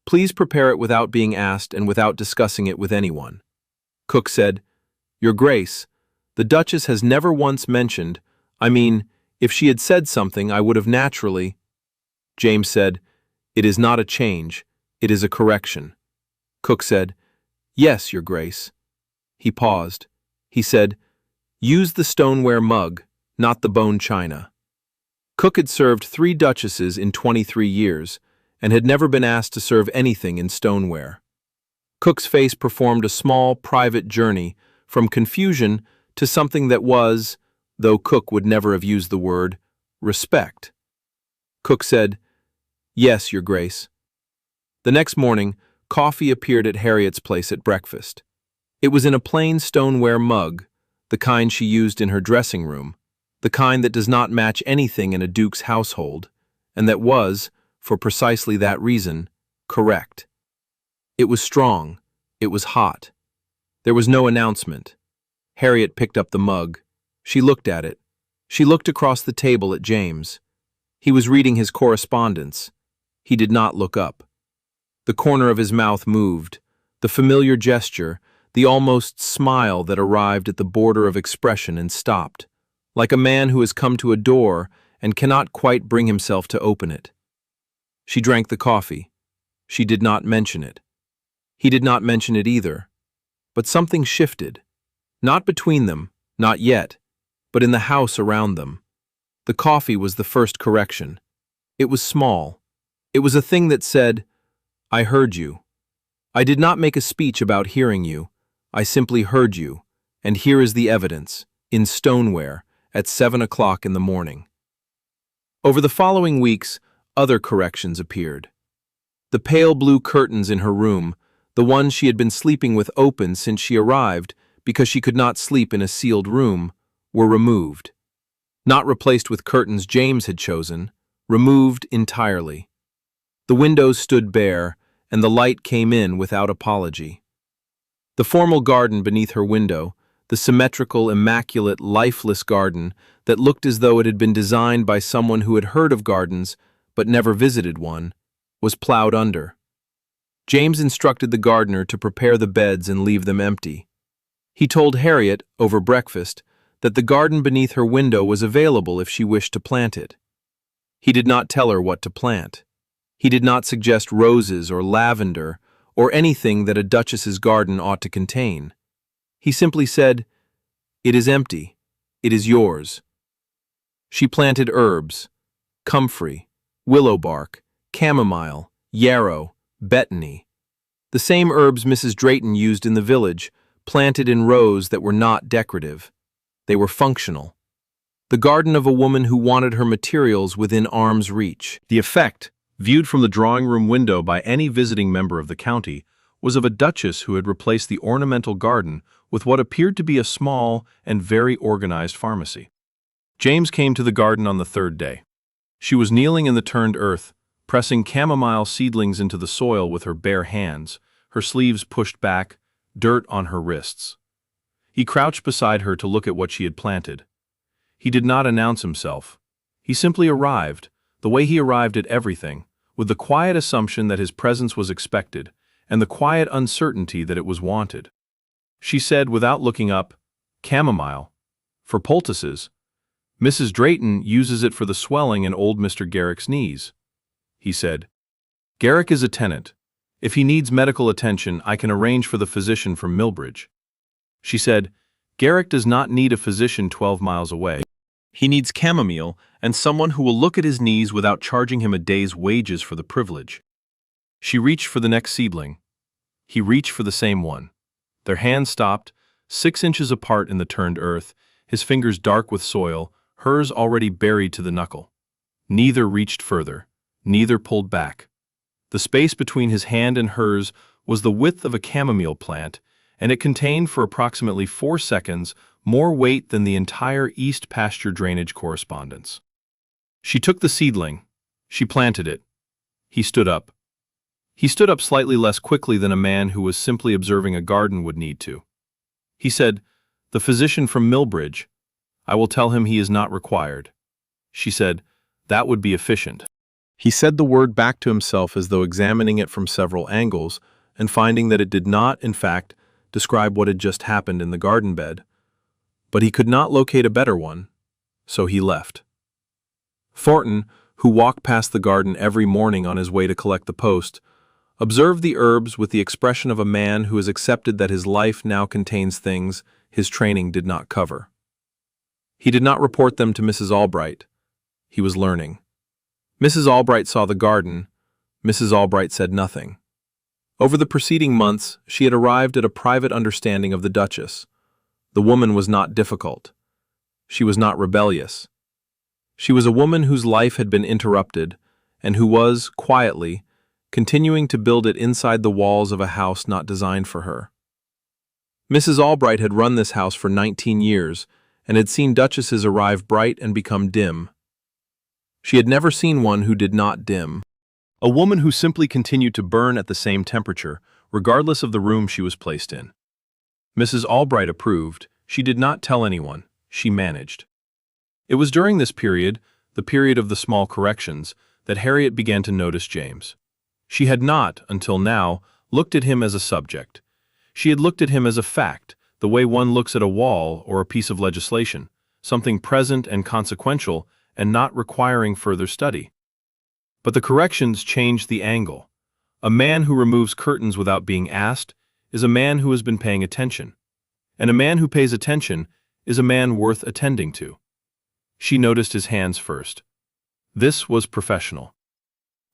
Please prepare it without being asked and without discussing it with anyone." Cook said, "Your Grace, the Duchess has never once mentioned, if she had said something, I would have naturally—" James said, "It is not a change, it is a correction." Cook said, "Yes, Your Grace." He paused. He said, "Use the stoneware mug, not the bone china." Cook had served 3 duchesses in 23 years and had never been asked to serve anything in stoneware. Cook's face performed a small, private journey from confusion to something that was, though Cook would never have used the word, respect. Cook said, "Yes, Your Grace." The next morning, coffee appeared at Harriet's place at breakfast. It was in a plain stoneware mug, the kind she used in her dressing room, the kind that does not match anything in a duke's household, and that was, for precisely that reason, correct. It was strong. It was hot. There was no announcement. Harriet picked up the mug. She looked at it. She looked across the table at James. He was reading his correspondence. He did not look up. The corner of his mouth moved, the familiar gesture, the almost smile that arrived at the border of expression and stopped, like a man who has come to a door and cannot quite bring himself to open it. She drank the coffee. She did not mention it. He did not mention it either. But something shifted. Not between them, not yet, but in the house around them. The coffee was the first correction. It was small. It was a thing that said, "I heard you. I did not make a speech about hearing you. I simply heard you, and here is the evidence, in stoneware, at 7 o'clock in the morning." Over the following weeks, other corrections appeared. The pale blue curtains in her room, the ones she had been sleeping with open since she arrived because she could not sleep in a sealed room, were removed. Not replaced with curtains James had chosen, removed entirely. The windows stood bare, and the light came in without apology. The formal garden beneath her window, the symmetrical, immaculate, lifeless garden that looked as though it had been designed by someone who had heard of gardens but never visited one, was plowed under. James instructed the gardener to prepare the beds and leave them empty. He told Harriet, over breakfast, that the garden beneath her window was available if she wished to plant it. He did not tell her what to plant. He did not suggest roses or lavender or anything that a duchess's garden ought to contain. He simply said, "It is empty. It is yours." She planted herbs, comfrey, willow bark, chamomile, yarrow, betony. The same herbs Mrs. Drayton used in the village, planted in rows that were not decorative. They were functional. The garden of a woman who wanted her materials within arm's reach. The effect, viewed from the drawing-room window by any visiting member of the county, was of a duchess who had replaced the ornamental garden with what appeared to be a small and very organized pharmacy. James came to the garden on the 3rd day. She was kneeling in the turned earth, pressing chamomile seedlings into the soil with her bare hands, her sleeves pushed back, dirt on her wrists. He crouched beside her to look at what she had planted. He did not announce himself. He simply arrived, the way he arrived at everything, with the quiet assumption that his presence was expected, and the quiet uncertainty that it was wanted. She said without looking up, "Chamomile. For poultices. Mrs. Drayton uses it for the swelling in old Mr. Garrick's knees." He said, "Garrick is a tenant. If he needs medical attention, I can arrange for the physician from Millbridge." She said, "Garrick does not need a physician 12 miles away. He needs chamomile and someone who will look at his knees without charging him a day's wages for the privilege." She reached for the next seedling. He reached for the same one. Their hands stopped, 6 inches apart in the turned earth, his fingers dark with soil, hers already buried to the knuckle. Neither reached further. Neither pulled back. The space between his hand and hers was the width of a chamomile plant, and it contained for approximately 4 seconds more weight than the entire East Pasture Drainage correspondence. She took the seedling. She planted it. He stood up. He stood up slightly less quickly than a man who was simply observing a garden would need to. He said, "The physician from Millbridge. I will tell him he is not required." She said, "That would be efficient." He said the word back to himself as though examining it from several angles and finding that it did not, in fact, describe what had just happened in the garden bed. But he could not locate a better one, so he left. Thornton, who walked past the garden every morning on his way to collect the post, observed the herbs with the expression of a man who has accepted that his life now contains things his training did not cover. He did not report them to Mrs. Albright. He was learning. Mrs. Albright saw the garden. Mrs. Albright said nothing. Over the preceding months, she had arrived at a private understanding of the Duchess. The woman was not difficult. She was not rebellious. She was a woman whose life had been interrupted and who was, quietly, continuing to build it inside the walls of a house not designed for her. Mrs. Albright had run this house for 19 years and had seen duchesses arrive bright and become dim. She had never seen one who did not dim. A woman who simply continued to burn at the same temperature, regardless of the room she was placed in. Mrs. Albright approved. She did not tell anyone. She managed. It was during this period, the period of the small corrections, that Harriet began to notice James. She had not, until now, looked at him as a subject. She had looked at him as a fact, the way one looks at a wall or a piece of legislation, something present and consequential and not requiring further study. But the corrections changed the angle. A man who removes curtains without being asked is a man who has been paying attention. And a man who pays attention is a man worth attending to. She noticed his hands first. This was professional.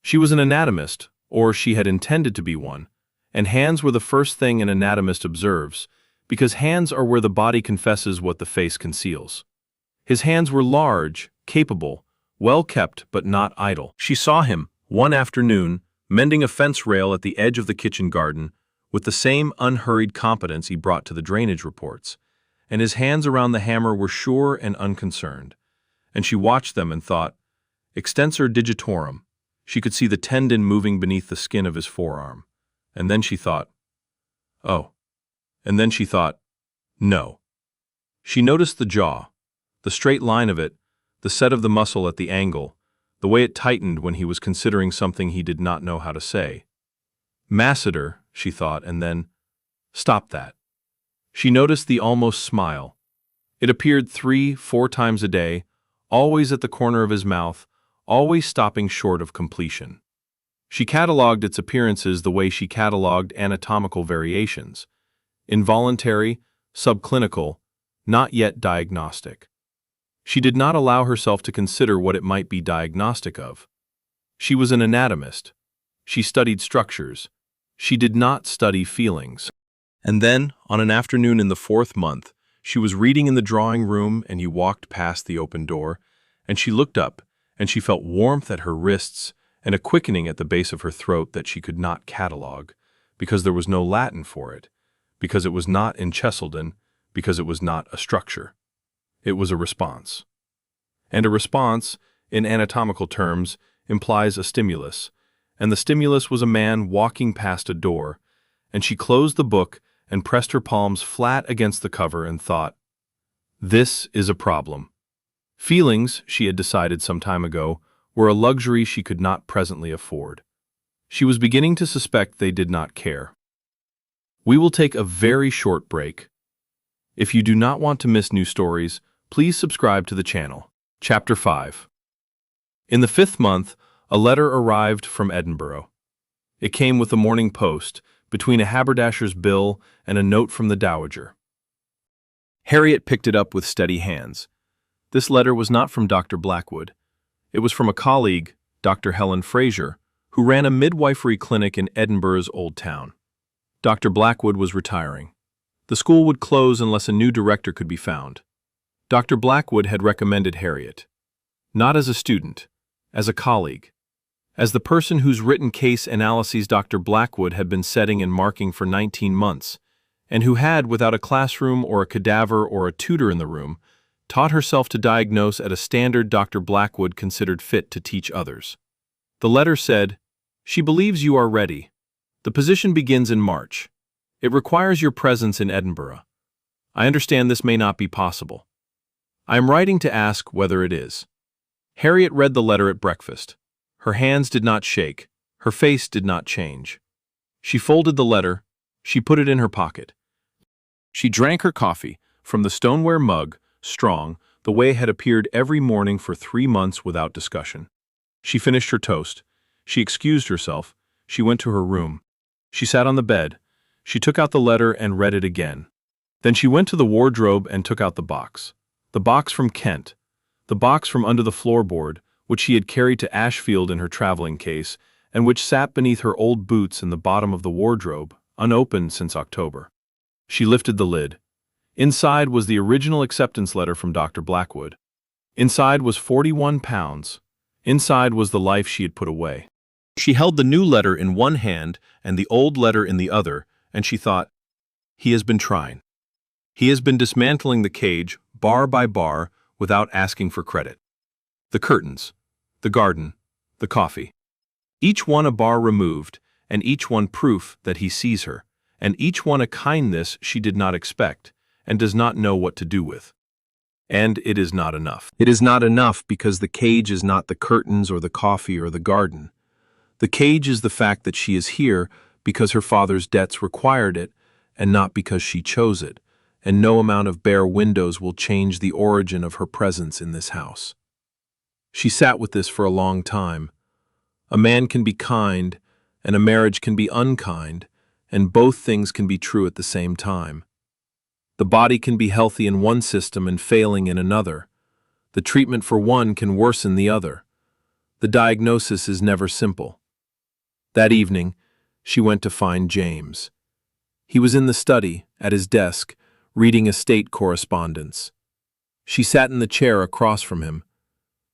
She was an anatomist, or she had intended to be one, and hands were the first thing an anatomist observes, because hands are where the body confesses what the face conceals. His hands were large, capable, well kept but not idle. She saw him, one afternoon, mending a fence rail at the edge of the kitchen garden, with the same unhurried competence he brought to the drainage reports, and his hands around the hammer were sure and unconcerned. And she watched them and thought, extensor digitorum. She could see the tendon moving beneath the skin of his forearm. And then she thought, oh. And then she thought, no. She noticed the jaw, the straight line of it, the set of the muscle at the angle, the way it tightened when he was considering something he did not know how to say. Masseter, she thought, and then, stop that. She noticed the almost smile. It appeared 3-4 times a day, always at the corner of his mouth, always stopping short of completion. She catalogued its appearances the way she catalogued anatomical variations: involuntary, subclinical, not yet diagnostic. She did not allow herself to consider what it might be diagnostic of. She was an anatomist. She studied structures. She did not study feelings. And then, on an afternoon in the 4th month, she was reading in the drawing room and he walked past the open door, and she looked up, and she felt warmth at her wrists and a quickening at the base of her throat that she could not catalogue, because there was no Latin for it, because it was not in Cheselden, because it was not a structure. It was a response. And a response, in anatomical terms, implies a stimulus, and the stimulus was a man walking past a door, and she closed the book and pressed her palms flat against the cover and thought, this is a problem. Feelings, she had decided some time ago, were a luxury she could not presently afford. She was beginning to suspect they did not care. We will take a very short break. If you do not want to miss new stories, please subscribe to the channel. Chapter 5. In the 5th month, a letter arrived from Edinburgh. It came with the Morning Post, between a haberdasher's bill and a note from the Dowager. Harriet picked it up with steady hands. This letter was not from Dr. Blackwood. It was from a colleague, Dr. Helen Fraser, who ran a midwifery clinic in Edinburgh's Old Town. Dr. Blackwood was retiring. The school would close unless a new director could be found. Dr. Blackwood had recommended Harriet. Not as a student, as a colleague. As the person whose written case analyses Dr. Blackwood had been setting and marking for 19 months, and who had, without a classroom or a cadaver or a tutor in the room, taught herself to diagnose at a standard Dr. Blackwood considered fit to teach others. The letter said, "She believes you are ready. The position begins in March. It requires your presence in Edinburgh. I understand this may not be possible. I am writing to ask whether it is." Harriet read the letter at breakfast. Her hands did not shake. Her face did not change. She folded the letter. She put it in her pocket. She drank her coffee from the stoneware mug, strong, the way it had appeared every morning for 3 months without discussion. She finished her toast. She excused herself. She went to her room. She sat on the bed. She took out the letter and read it again. Then she went to the wardrobe and took out the box. The box from Kent. The box from under the floorboard, which she had carried to Ashfield in her traveling case, and which sat beneath her old boots in the bottom of the wardrobe, unopened since October. She lifted the lid. Inside was the original acceptance letter from Dr. Blackwood. Inside was £41. Inside was the life she had put away. She held the new letter in one hand and the old letter in the other, and she thought, he has been trying. He has been dismantling the cage, bar by bar, without asking for credit. The curtains, the garden, the coffee. Each one a bar removed, and each one proof that he sees her, and each one a kindness she did not expect, and does not know what to do with. And it is not enough. It is not enough because the cage is not the curtains or the coffee or the garden. The cage is the fact that she is here because her father's debts required it, and not because she chose it, and no amount of bare windows will change the origin of her presence in this house. She sat with this for a long time. A man can be kind, and a marriage can be unkind, and both things can be true at the same time. The body can be healthy in one system and failing in another. The treatment for one can worsen the other. The diagnosis is never simple. That evening, she went to find James. He was in the study, at his desk, reading estate correspondence. She sat in the chair across from him.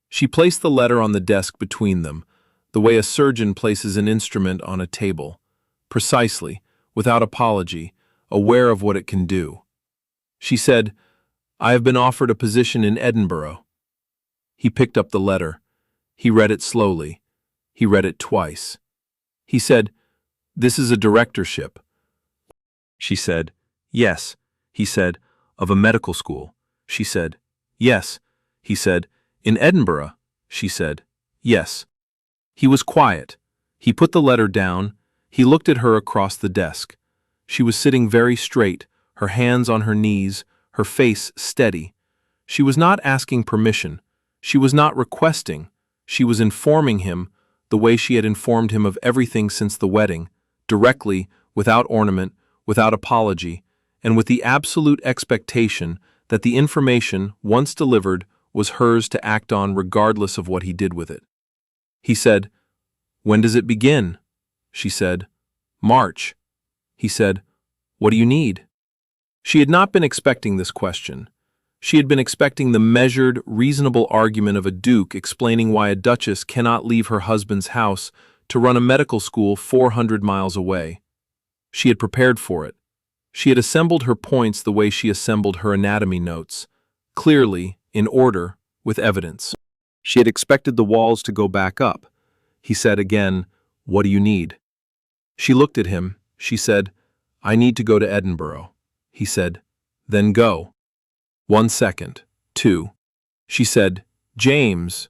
She placed the letter on the desk between them, the way a surgeon places an instrument on a table, precisely, without apology, aware of what it can do. She said, "I have been offered a position in Edinburgh." He picked up the letter. He read it slowly. He read it twice. He said, "This is a directorship." She said, "Yes." He said, "Of a medical school." She said, "Yes." He said, "In Edinburgh." She said, "Yes." He was quiet. He put the letter down. He looked at her across the desk. She was sitting very straight, her hands on her knees, her face steady. She was not asking permission. She was not requesting. She was informing him, the way she had informed him of everything since the wedding, directly, without ornament, without apology, and with the absolute expectation that the information, once delivered, was hers to act on regardless of what he did with it. He said, "When does it begin?" She said, "March." He said, "What do you need?" She had not been expecting this question. She had been expecting the measured, reasonable argument of a duke explaining why a duchess cannot leave her husband's house to run a medical school 400 miles away. She had prepared for it. She had assembled her points the way she assembled her anatomy notes, clearly, in order, with evidence. She had expected the walls to go back up. He said again, "What do you need?" She looked at him. She said, "I need to go to Edinburgh." He said, "Then go." 1 second. 2. She said, "James."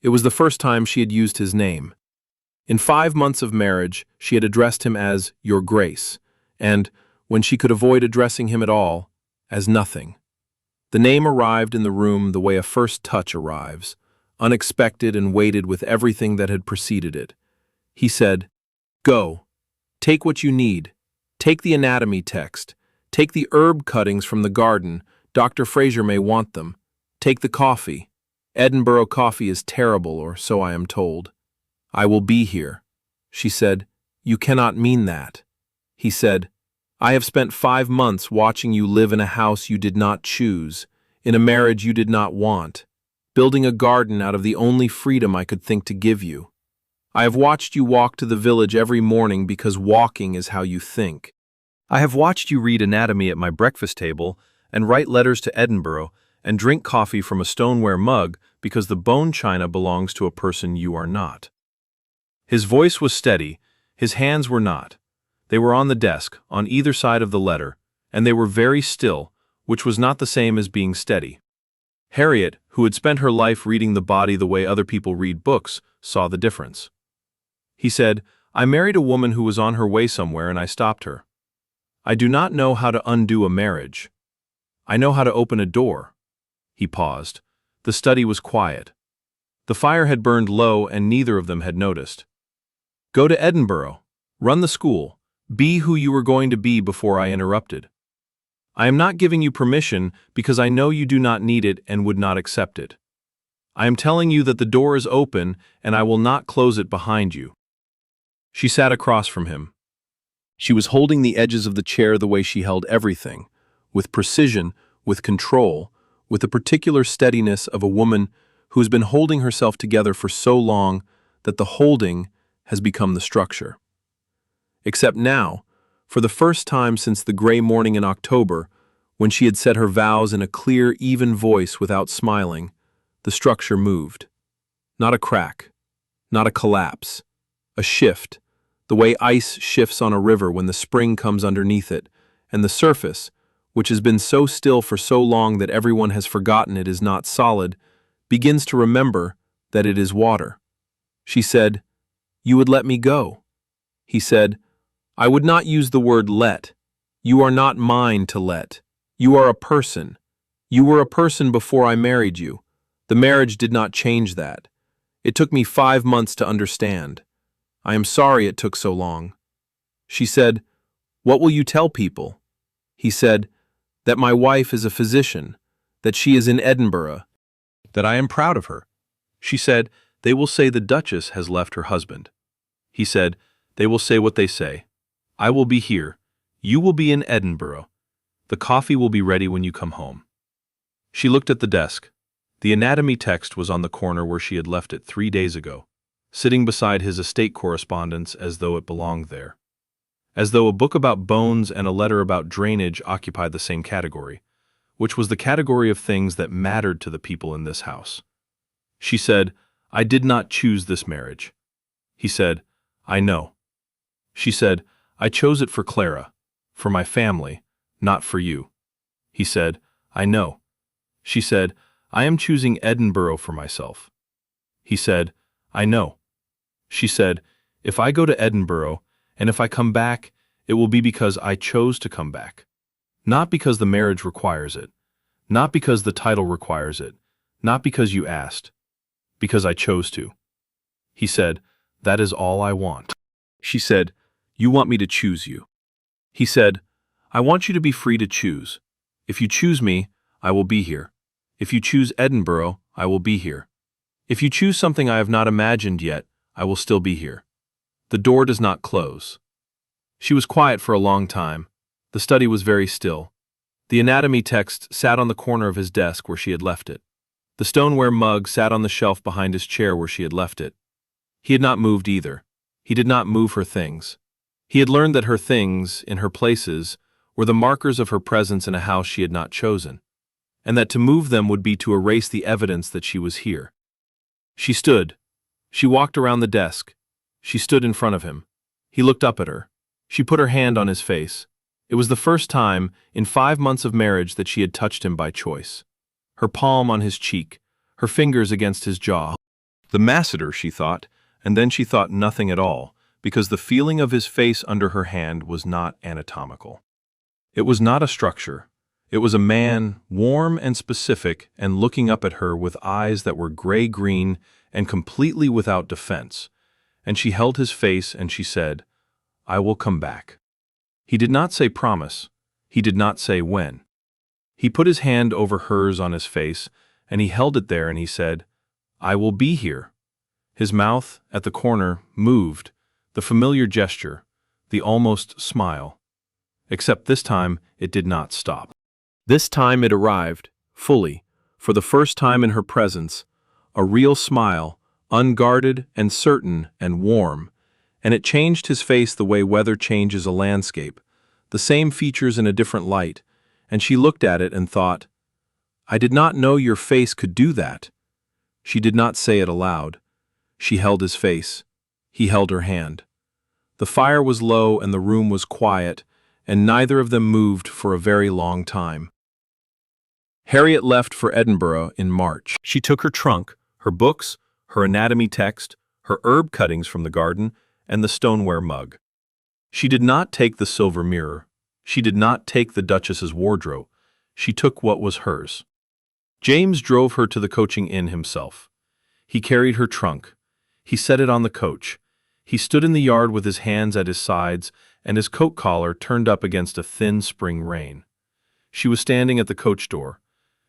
It was the first time she had used his name. In 5 months of marriage, she had addressed him as Your Grace, and, when she could avoid addressing him at all, as nothing. The name arrived in the room the way a first touch arrives, unexpected and weighted with everything that had preceded it. He said, "Go. Take what you need. Take the anatomy text. Take the herb cuttings from the garden. Dr. Fraser may want them. Take the coffee. Edinburgh coffee is terrible, or so I am told." "I will be here." She said, "You cannot mean that." He said, "I have spent 5 months watching you live in a house you did not choose, in a marriage you did not want, building a garden out of the only freedom I could think to give you. I have watched you walk to the village every morning because walking is how you think. I have watched you read anatomy at my breakfast table and write letters to Edinburgh and drink coffee from a stoneware mug because the bone china belongs to a person you are not." His voice was steady, his hands were not. They were on the desk, on either side of the letter, and they were very still, which was not the same as being steady. Harriet, who had spent her life reading the body the way other people read books, saw the difference. He said, "I married a woman who was on her way somewhere and I stopped her. I do not know how to undo a marriage. I know how to open a door." He paused. The study was quiet. The fire had burned low and neither of them had noticed. "Go to Edinburgh. Run the school. Be who you were going to be before I interrupted. I am not giving you permission because I know you do not need it and would not accept it. I am telling you that the door is open and I will not close it behind you." She sat across from him. She was holding the edges of the chair the way she held everything, with precision, with control, with the particular steadiness of a woman who has been holding herself together for so long that the holding has become the structure. Except now, for the first time since the gray morning in October, when she had said her vows in a clear, even voice without smiling, the structure moved. Not a crack, not a collapse, a shift, the way ice shifts on a river when the spring comes underneath it, and the surface, which has been so still for so long that everyone has forgotten it is not solid, begins to remember that it is water. She said, "You would let me go." He said, "I would not use the word let. You are not mine to let. You are a person. You were a person before I married you. The marriage did not change that. It took me 5 months to understand. I am sorry it took so long." She said, "What will you tell people?" He said, "That my wife is a physician, that she is in Edinburgh, that I am proud of her." She said, "They will say the Duchess has left her husband." He said, "They will say what they say. I will be here. You will be in Edinburgh. The coffee will be ready when you come home." She looked at the desk. The anatomy text was on the corner where she had left it 3 days ago, sitting beside his estate correspondence as though it belonged there. As though a book about bones and a letter about drainage occupied the same category, which was the category of things that mattered to the people in this house. She said, "I did not choose this marriage." He said, "I know." She said, "I chose it for Clara, for my family, not for you." He said, "I know." She said, "I am choosing Edinburgh for myself." He said, "I know." She said, "If I go to Edinburgh, and if I come back, it will be because I chose to come back. Not because the marriage requires it, not because the title requires it, not because you asked, because I chose to." He said, "That is all I want." She said, "You want me to choose you." He said, "I want you to be free to choose. If you choose me, I will be here. If you choose Edinburgh, I will be here. If you choose something I have not imagined yet, I will still be here. The door does not close." She was quiet for a long time. The study was very still. The anatomy text sat on the corner of his desk where she had left it. The stoneware mug sat on the shelf behind his chair where she had left it. He had not moved either. He did not move her things. He had learned that her things, in her places, were the markers of her presence in a house she had not chosen, and that to move them would be to erase the evidence that she was here. She stood. She walked around the desk. She stood in front of him. He looked up at her. She put her hand on his face. It was the first time, in 5 months of marriage, that she had touched him by choice. Her palm on his cheek, her fingers against his jaw. The masseter, she thought, and then she thought nothing at all, because the feeling of his face under her hand was not anatomical. It was not a structure. It was a man, warm and specific, and looking up at her with eyes that were gray-green and completely without defense. And she held his face and she said, "I will come back." He did not say promise. He did not say when. He put his hand over hers on his face, and he held it there and he said, "I will be here." His mouth, at the corner, moved, the familiar gesture, the almost smile. Except this time it did not stop. This time it arrived, fully, for the first time in her presence, a real smile, unguarded and certain and warm, and it changed his face the way weather changes a landscape, the same features in a different light, and she looked at it and thought, "I did not know your face could do that." She did not say it aloud. She held his face. He held her hand. The fire was low and the room was quiet, and neither of them moved for a very long time. Harriet left for Edinburgh in March. She took her trunk, her books, her anatomy text, her herb cuttings from the garden, and the stoneware mug. She did not take the silver mirror. She did not take the Duchess's wardrobe. She took what was hers. James drove her to the coaching inn himself. He carried her trunk. He set it on the coach. He stood in the yard with his hands at his sides and his coat collar turned up against a thin spring rain. She was standing at the coach door.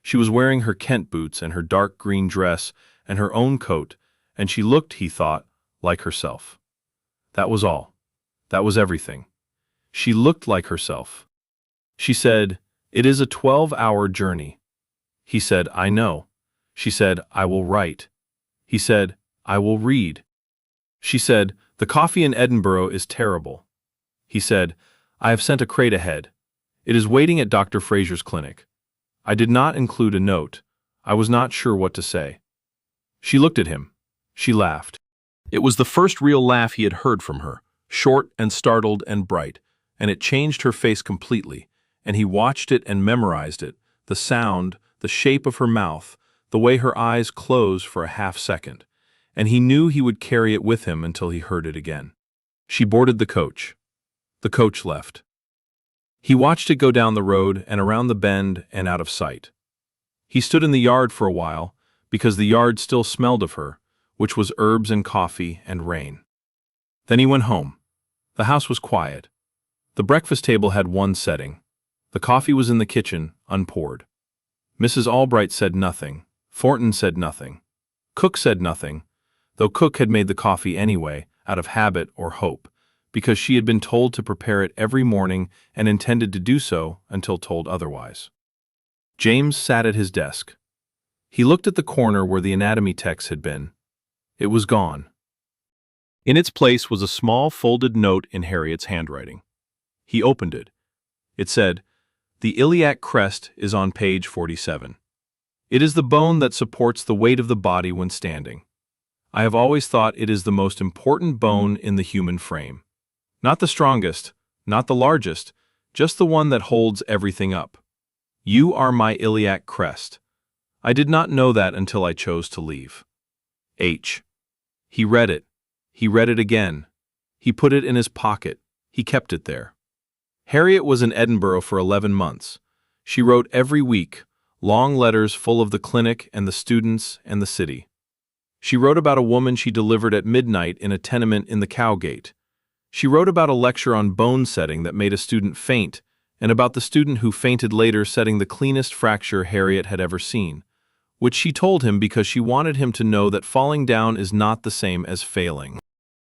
She was wearing her Kent boots and her dark green dress and her own coat, and she looked, he thought, like herself. That was all. That was everything. She looked like herself. She said, "It is a 12-hour journey." He said, "I know." She said, "I will write." He said, "I will read." She said, "The coffee in Edinburgh is terrible." He said, "I have sent a crate ahead. It is waiting at Dr. Fraser's clinic." I did not include a note. I was not sure what to say. She looked at him. She laughed. It was the first real laugh he had heard from her, short and startled and bright, and it changed her face completely, and he watched it and memorized it, the sound, the shape of her mouth, the way her eyes closed for a half-second, and he knew he would carry it with him until he heard it again. She boarded the coach. The coach left. He watched it go down the road and around the bend and out of sight. He stood in the yard for a while, because the yard still smelled of her, which was herbs and coffee and rain. Then he went home. The house was quiet. The breakfast table had one setting. The coffee was in the kitchen, unpoured. Mrs. Albright said nothing. Thornton said nothing. Cook said nothing, though Cook had made the coffee anyway, out of habit or hope, because she had been told to prepare it every morning and intended to do so until told otherwise. James sat at his desk. He looked at the corner where the anatomy text had been. It was gone. In its place was a small folded note in Harriet's handwriting. He opened it. It said, "The iliac crest is on page 47. It is the bone that supports the weight of the body when standing. I have always thought it is the most important bone in the human frame. Not the strongest, not the largest, just the one that holds everything up. You are my iliac crest. I did not know that until I chose to leave. H." He read it. He read it again. He put it in his pocket. He kept it there. Harriet was in Edinburgh for 11 months. She wrote every week, long letters full of the clinic and the students and the city. She wrote about a woman she delivered at midnight in a tenement in the Cowgate. She wrote about a lecture on bone setting that made a student faint, and about the student who fainted later setting the cleanest fracture Harriet had ever seen, which she told him because she wanted him to know that falling down is not the same as failing.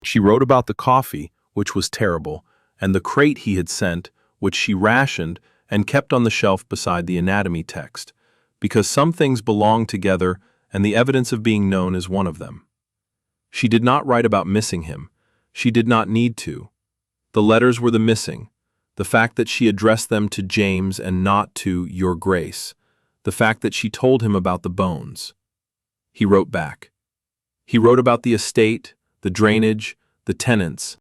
She wrote about the coffee, which was terrible, and the crate he had sent, which she rationed and kept on the shelf beside the anatomy text, because some things belong together and the evidence of being known is one of them. She did not write about missing him. She did not need to. The letters were the missing, the fact that she addressed them to James and not to Your Grace, the fact that she told him about the bones. He wrote back. He wrote about the estate, the drainage, the tenants.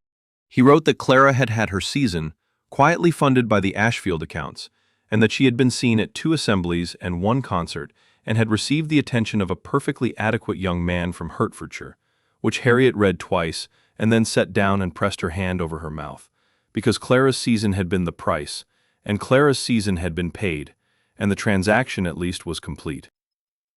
He wrote that Clara had had her season, quietly funded by the Ashfield accounts, and that she had been seen at 2 assemblies and 1 concert and had received the attention of a perfectly adequate young man from Hertfordshire, which Harriet read twice and then sat down and pressed her hand over her mouth, because Clara's season had been the price, and Clara's season had been paid, and the transaction at least was complete.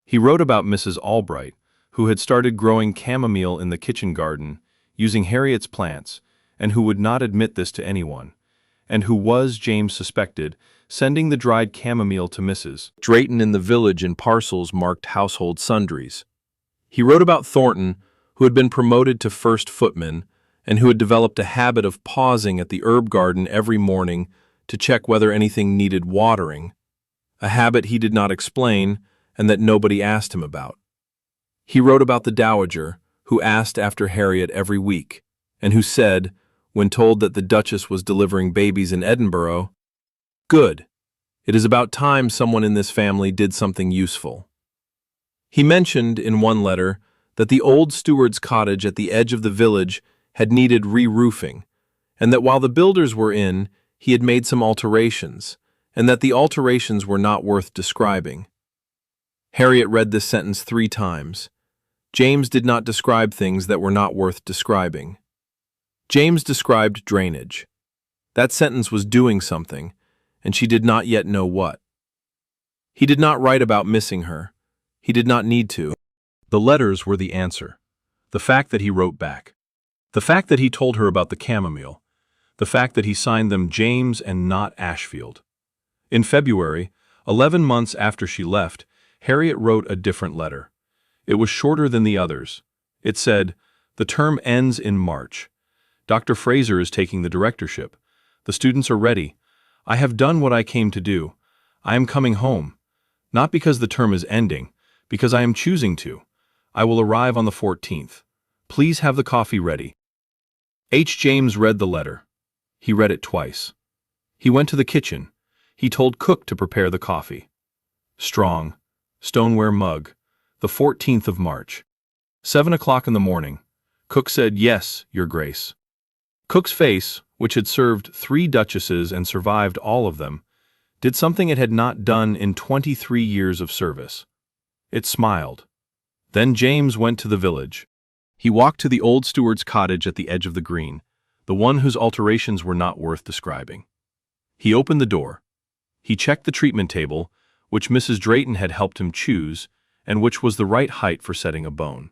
He wrote about Mrs. Albright, who had started growing chamomile in the kitchen garden, using Harriet's plants, and who would not admit this to anyone, and who was, James suspected, sending the dried chamomile to Mrs. Drayton in the village in parcels marked household sundries. He wrote about Thornton, who had been promoted to first footman, and who had developed a habit of pausing at the herb garden every morning to check whether anything needed watering, a habit he did not explain and that nobody asked him about. He wrote about the dowager, who asked after Harriet every week, and who said, when told that the Duchess was delivering babies in Edinburgh, "Good. It is about time someone in this family did something useful." He mentioned, in one letter, that the old steward's cottage at the edge of the village had needed re-roofing, and that while the builders were in, he had made some alterations, and that the alterations were not worth describing. Harriet read this sentence 3 times. James did not describe things that were not worth describing. James described drainage. That sentence was doing something, and she did not yet know what. He did not write about missing her. He did not need to. The letters were the answer. The fact that he wrote back. The fact that he told her about the chamomile. The fact that he signed them James and not Ashfield. In February, 11 months after she left, Harriet wrote a different letter. It was shorter than the others. It said, "The term ends in March. Dr. Fraser is taking the directorship. The students are ready. I have done what I came to do. I am coming home. Not because the term is ending, because I am choosing to. I will arrive on the 14th. Please have the coffee ready." H. James read the letter. He read it twice. He went to the kitchen. He told cook to prepare the coffee. Strong, stoneware mug, the 14th of March. 7 o'clock in the morning. Cook said, "Yes, Your Grace." Cook's face, which had served 3 duchesses and survived all of them, did something it had not done in 23 years of service. It smiled. Then James went to the village. He walked to the old steward's cottage at the edge of the green, the one whose alterations were not worth describing. He opened the door. He checked the treatment table, which Mrs. Drayton had helped him choose, and which was the right height for setting a bone.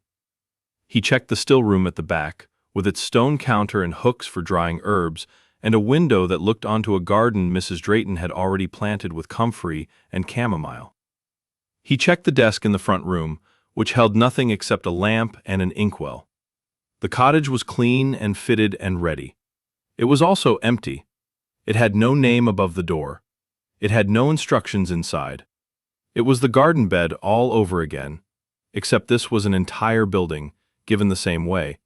He checked the still room at the back, with its stone counter and hooks for drying herbs, and a window that looked onto a garden Mrs. Drayton had already planted with comfrey and chamomile. He checked the desk in the front room, which held nothing except a lamp and an inkwell. The cottage was clean and fitted and ready. It was also empty. It had no name above the door. It had no instructions inside. It was the garden bed all over again, except this was an entire building, given the same way,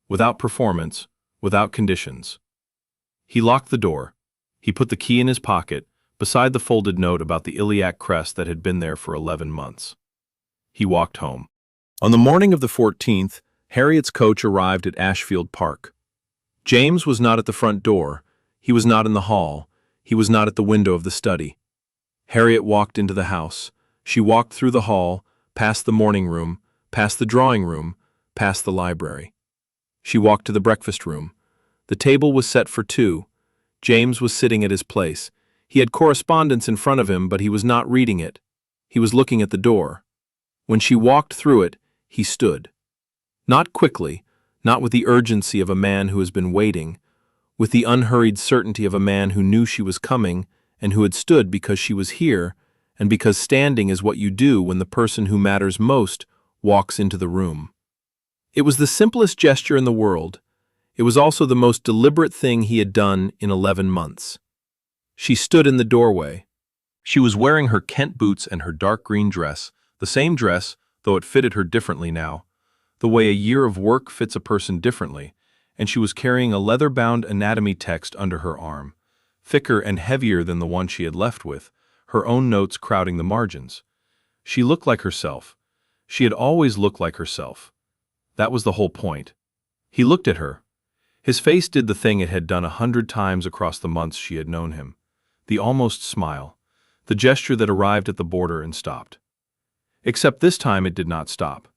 without performance, without conditions. He locked the door. He put the key in his pocket, beside the folded note about the iliac crest that had been there for 11 months. He walked home. On the morning of the 14th, Harriet's coach arrived at Ashfield Park. James was not at the front door. He was not in the hall. He was not at the window of the study. Harriet walked into the house. She walked through the hall, past the morning room, past the drawing room, past the library. She walked to the breakfast room. The table was set for 2. James was sitting at his place. He had correspondence in front of him, but he was not reading it. He was looking at the door. When she walked through it, he stood. Not quickly, not with the urgency of a man who has been waiting, with the unhurried certainty of a man who knew she was coming and who had stood because she was here, and because standing is what you do when the person who matters most walks into the room. It was the simplest gesture in the world. It was also the most deliberate thing he had done in 11 months. She stood in the doorway. She was wearing her Kent boots and her dark green dress, the same dress, though it fitted her differently now, the way a year of work fits a person differently, and she was carrying a leather-bound anatomy text under her arm, thicker and heavier than the one she had left with, her own notes crowding the margins. She looked like herself. She had always looked like herself. That was the whole point. He looked at her. His face did the thing it had done 100 times across the months she had known him. The almost smile, the gesture that arrived at the border and stopped. Except this time it did not stop.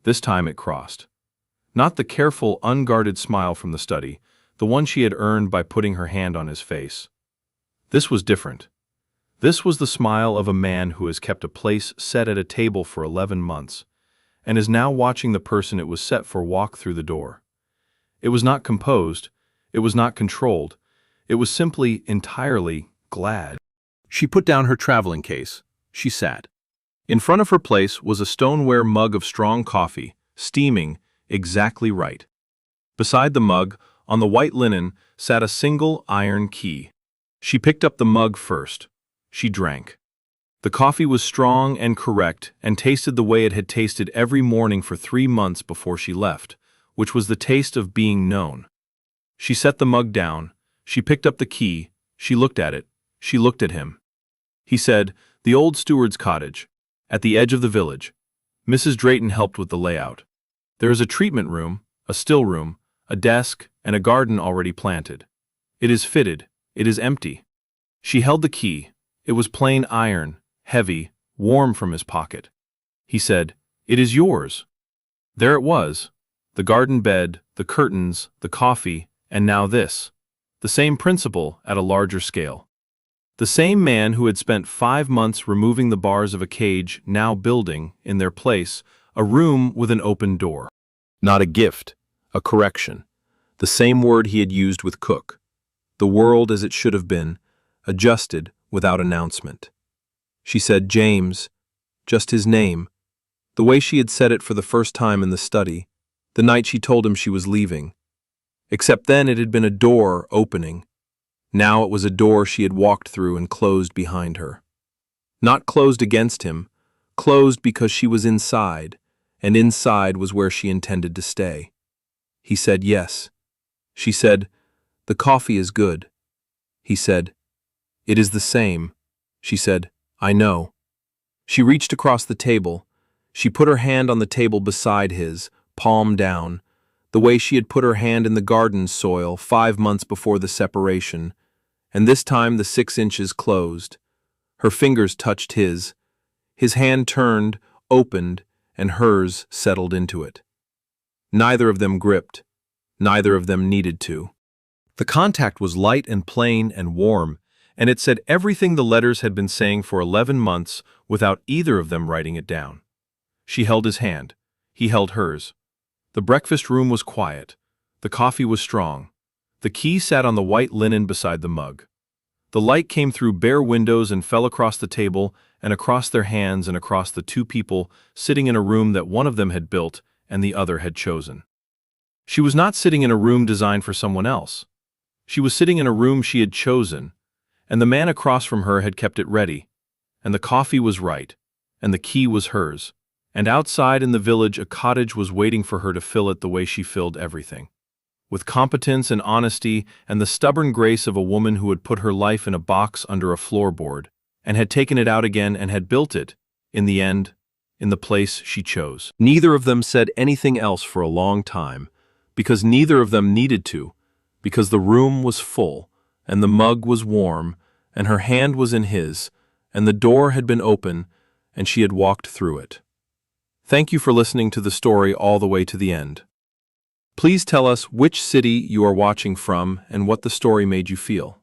This time it crossed. Not the careful, unguarded smile from the study, the one she had earned by putting her hand on his face. This was different. This was the smile of a man who has kept a place set at a table for 11 months, and is now watching the person it was set for walk through the door. It was not composed, it was not controlled, it was simply entirely glad. She put down her traveling case. She sat. In front of her place was a stoneware mug of strong coffee, steaming, exactly right. Beside the mug, on the white linen, sat a single iron key. She picked up the mug first. She drank. The coffee was strong and correct and tasted the way it had tasted every morning for 3 months before she left, which was the taste of being known. She set the mug down. She picked up the key. She looked at it. She looked at him. He said, "The old steward's cottage, at the edge of the village." Mrs. Drayton helped with the layout. There is a treatment room, a still room, a desk, and a garden already planted. It is fitted. It is empty. She held the key. It was plain iron, heavy, warm from his pocket. He said, "It is yours." There it was, the garden bed, the curtains, the coffee, and now this. The same principle at a larger scale. The same man who had spent 5 months removing the bars of a cage now building, in their place, a room with an open door. Not a gift, a correction. The same word he had used with Cook. The world as it should have been, adjusted without announcement. She said James, just his name, the way she had said it for the first time in the study, the night she told him she was leaving. Except then it had been a door opening. Now it was a door she had walked through and closed behind her. Not closed against him, closed because she was inside, and inside was where she intended to stay. He said yes. She said, "The coffee is good." He said, "It is the same." She said, "I know." She reached across the table. She put her hand on the table beside his, palm down, the way she had put her hand in the garden soil 5 months before the separation, and this time the 6 inches closed. Her fingers touched his. His hand turned, opened, and hers settled into it. Neither of them gripped. Neither of them needed to. The contact was light and plain and warm, and it said everything the letters had been saying for 11 months without either of them writing it down. She held his hand. He held hers. The breakfast room was quiet. The coffee was strong. The key sat on the white linen beside the mug. The light came through bare windows and fell across the table and across their hands and across the 2 people sitting in a room that one of them had built and the other had chosen. She was not sitting in a room designed for someone else. She was sitting in a room she had chosen, and the man across from her had kept it ready, and the coffee was right, and the key was hers, and outside in the village a cottage was waiting for her to fill it the way she filled everything. With competence and honesty and the stubborn grace of a woman who had put her life in a box under a floorboard, and had taken it out again and had built it, in the end, in the place she chose. Neither of them said anything else for a long time, because neither of them needed to, because the room was full, and the mug was warm, and her hand was in his, and the door had been open, and she had walked through it. Thank you for listening to the story all the way to the end. Please tell us which city you are watching from and what the story made you feel.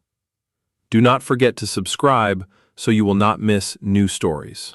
Do not forget to subscribe so you will not miss new stories.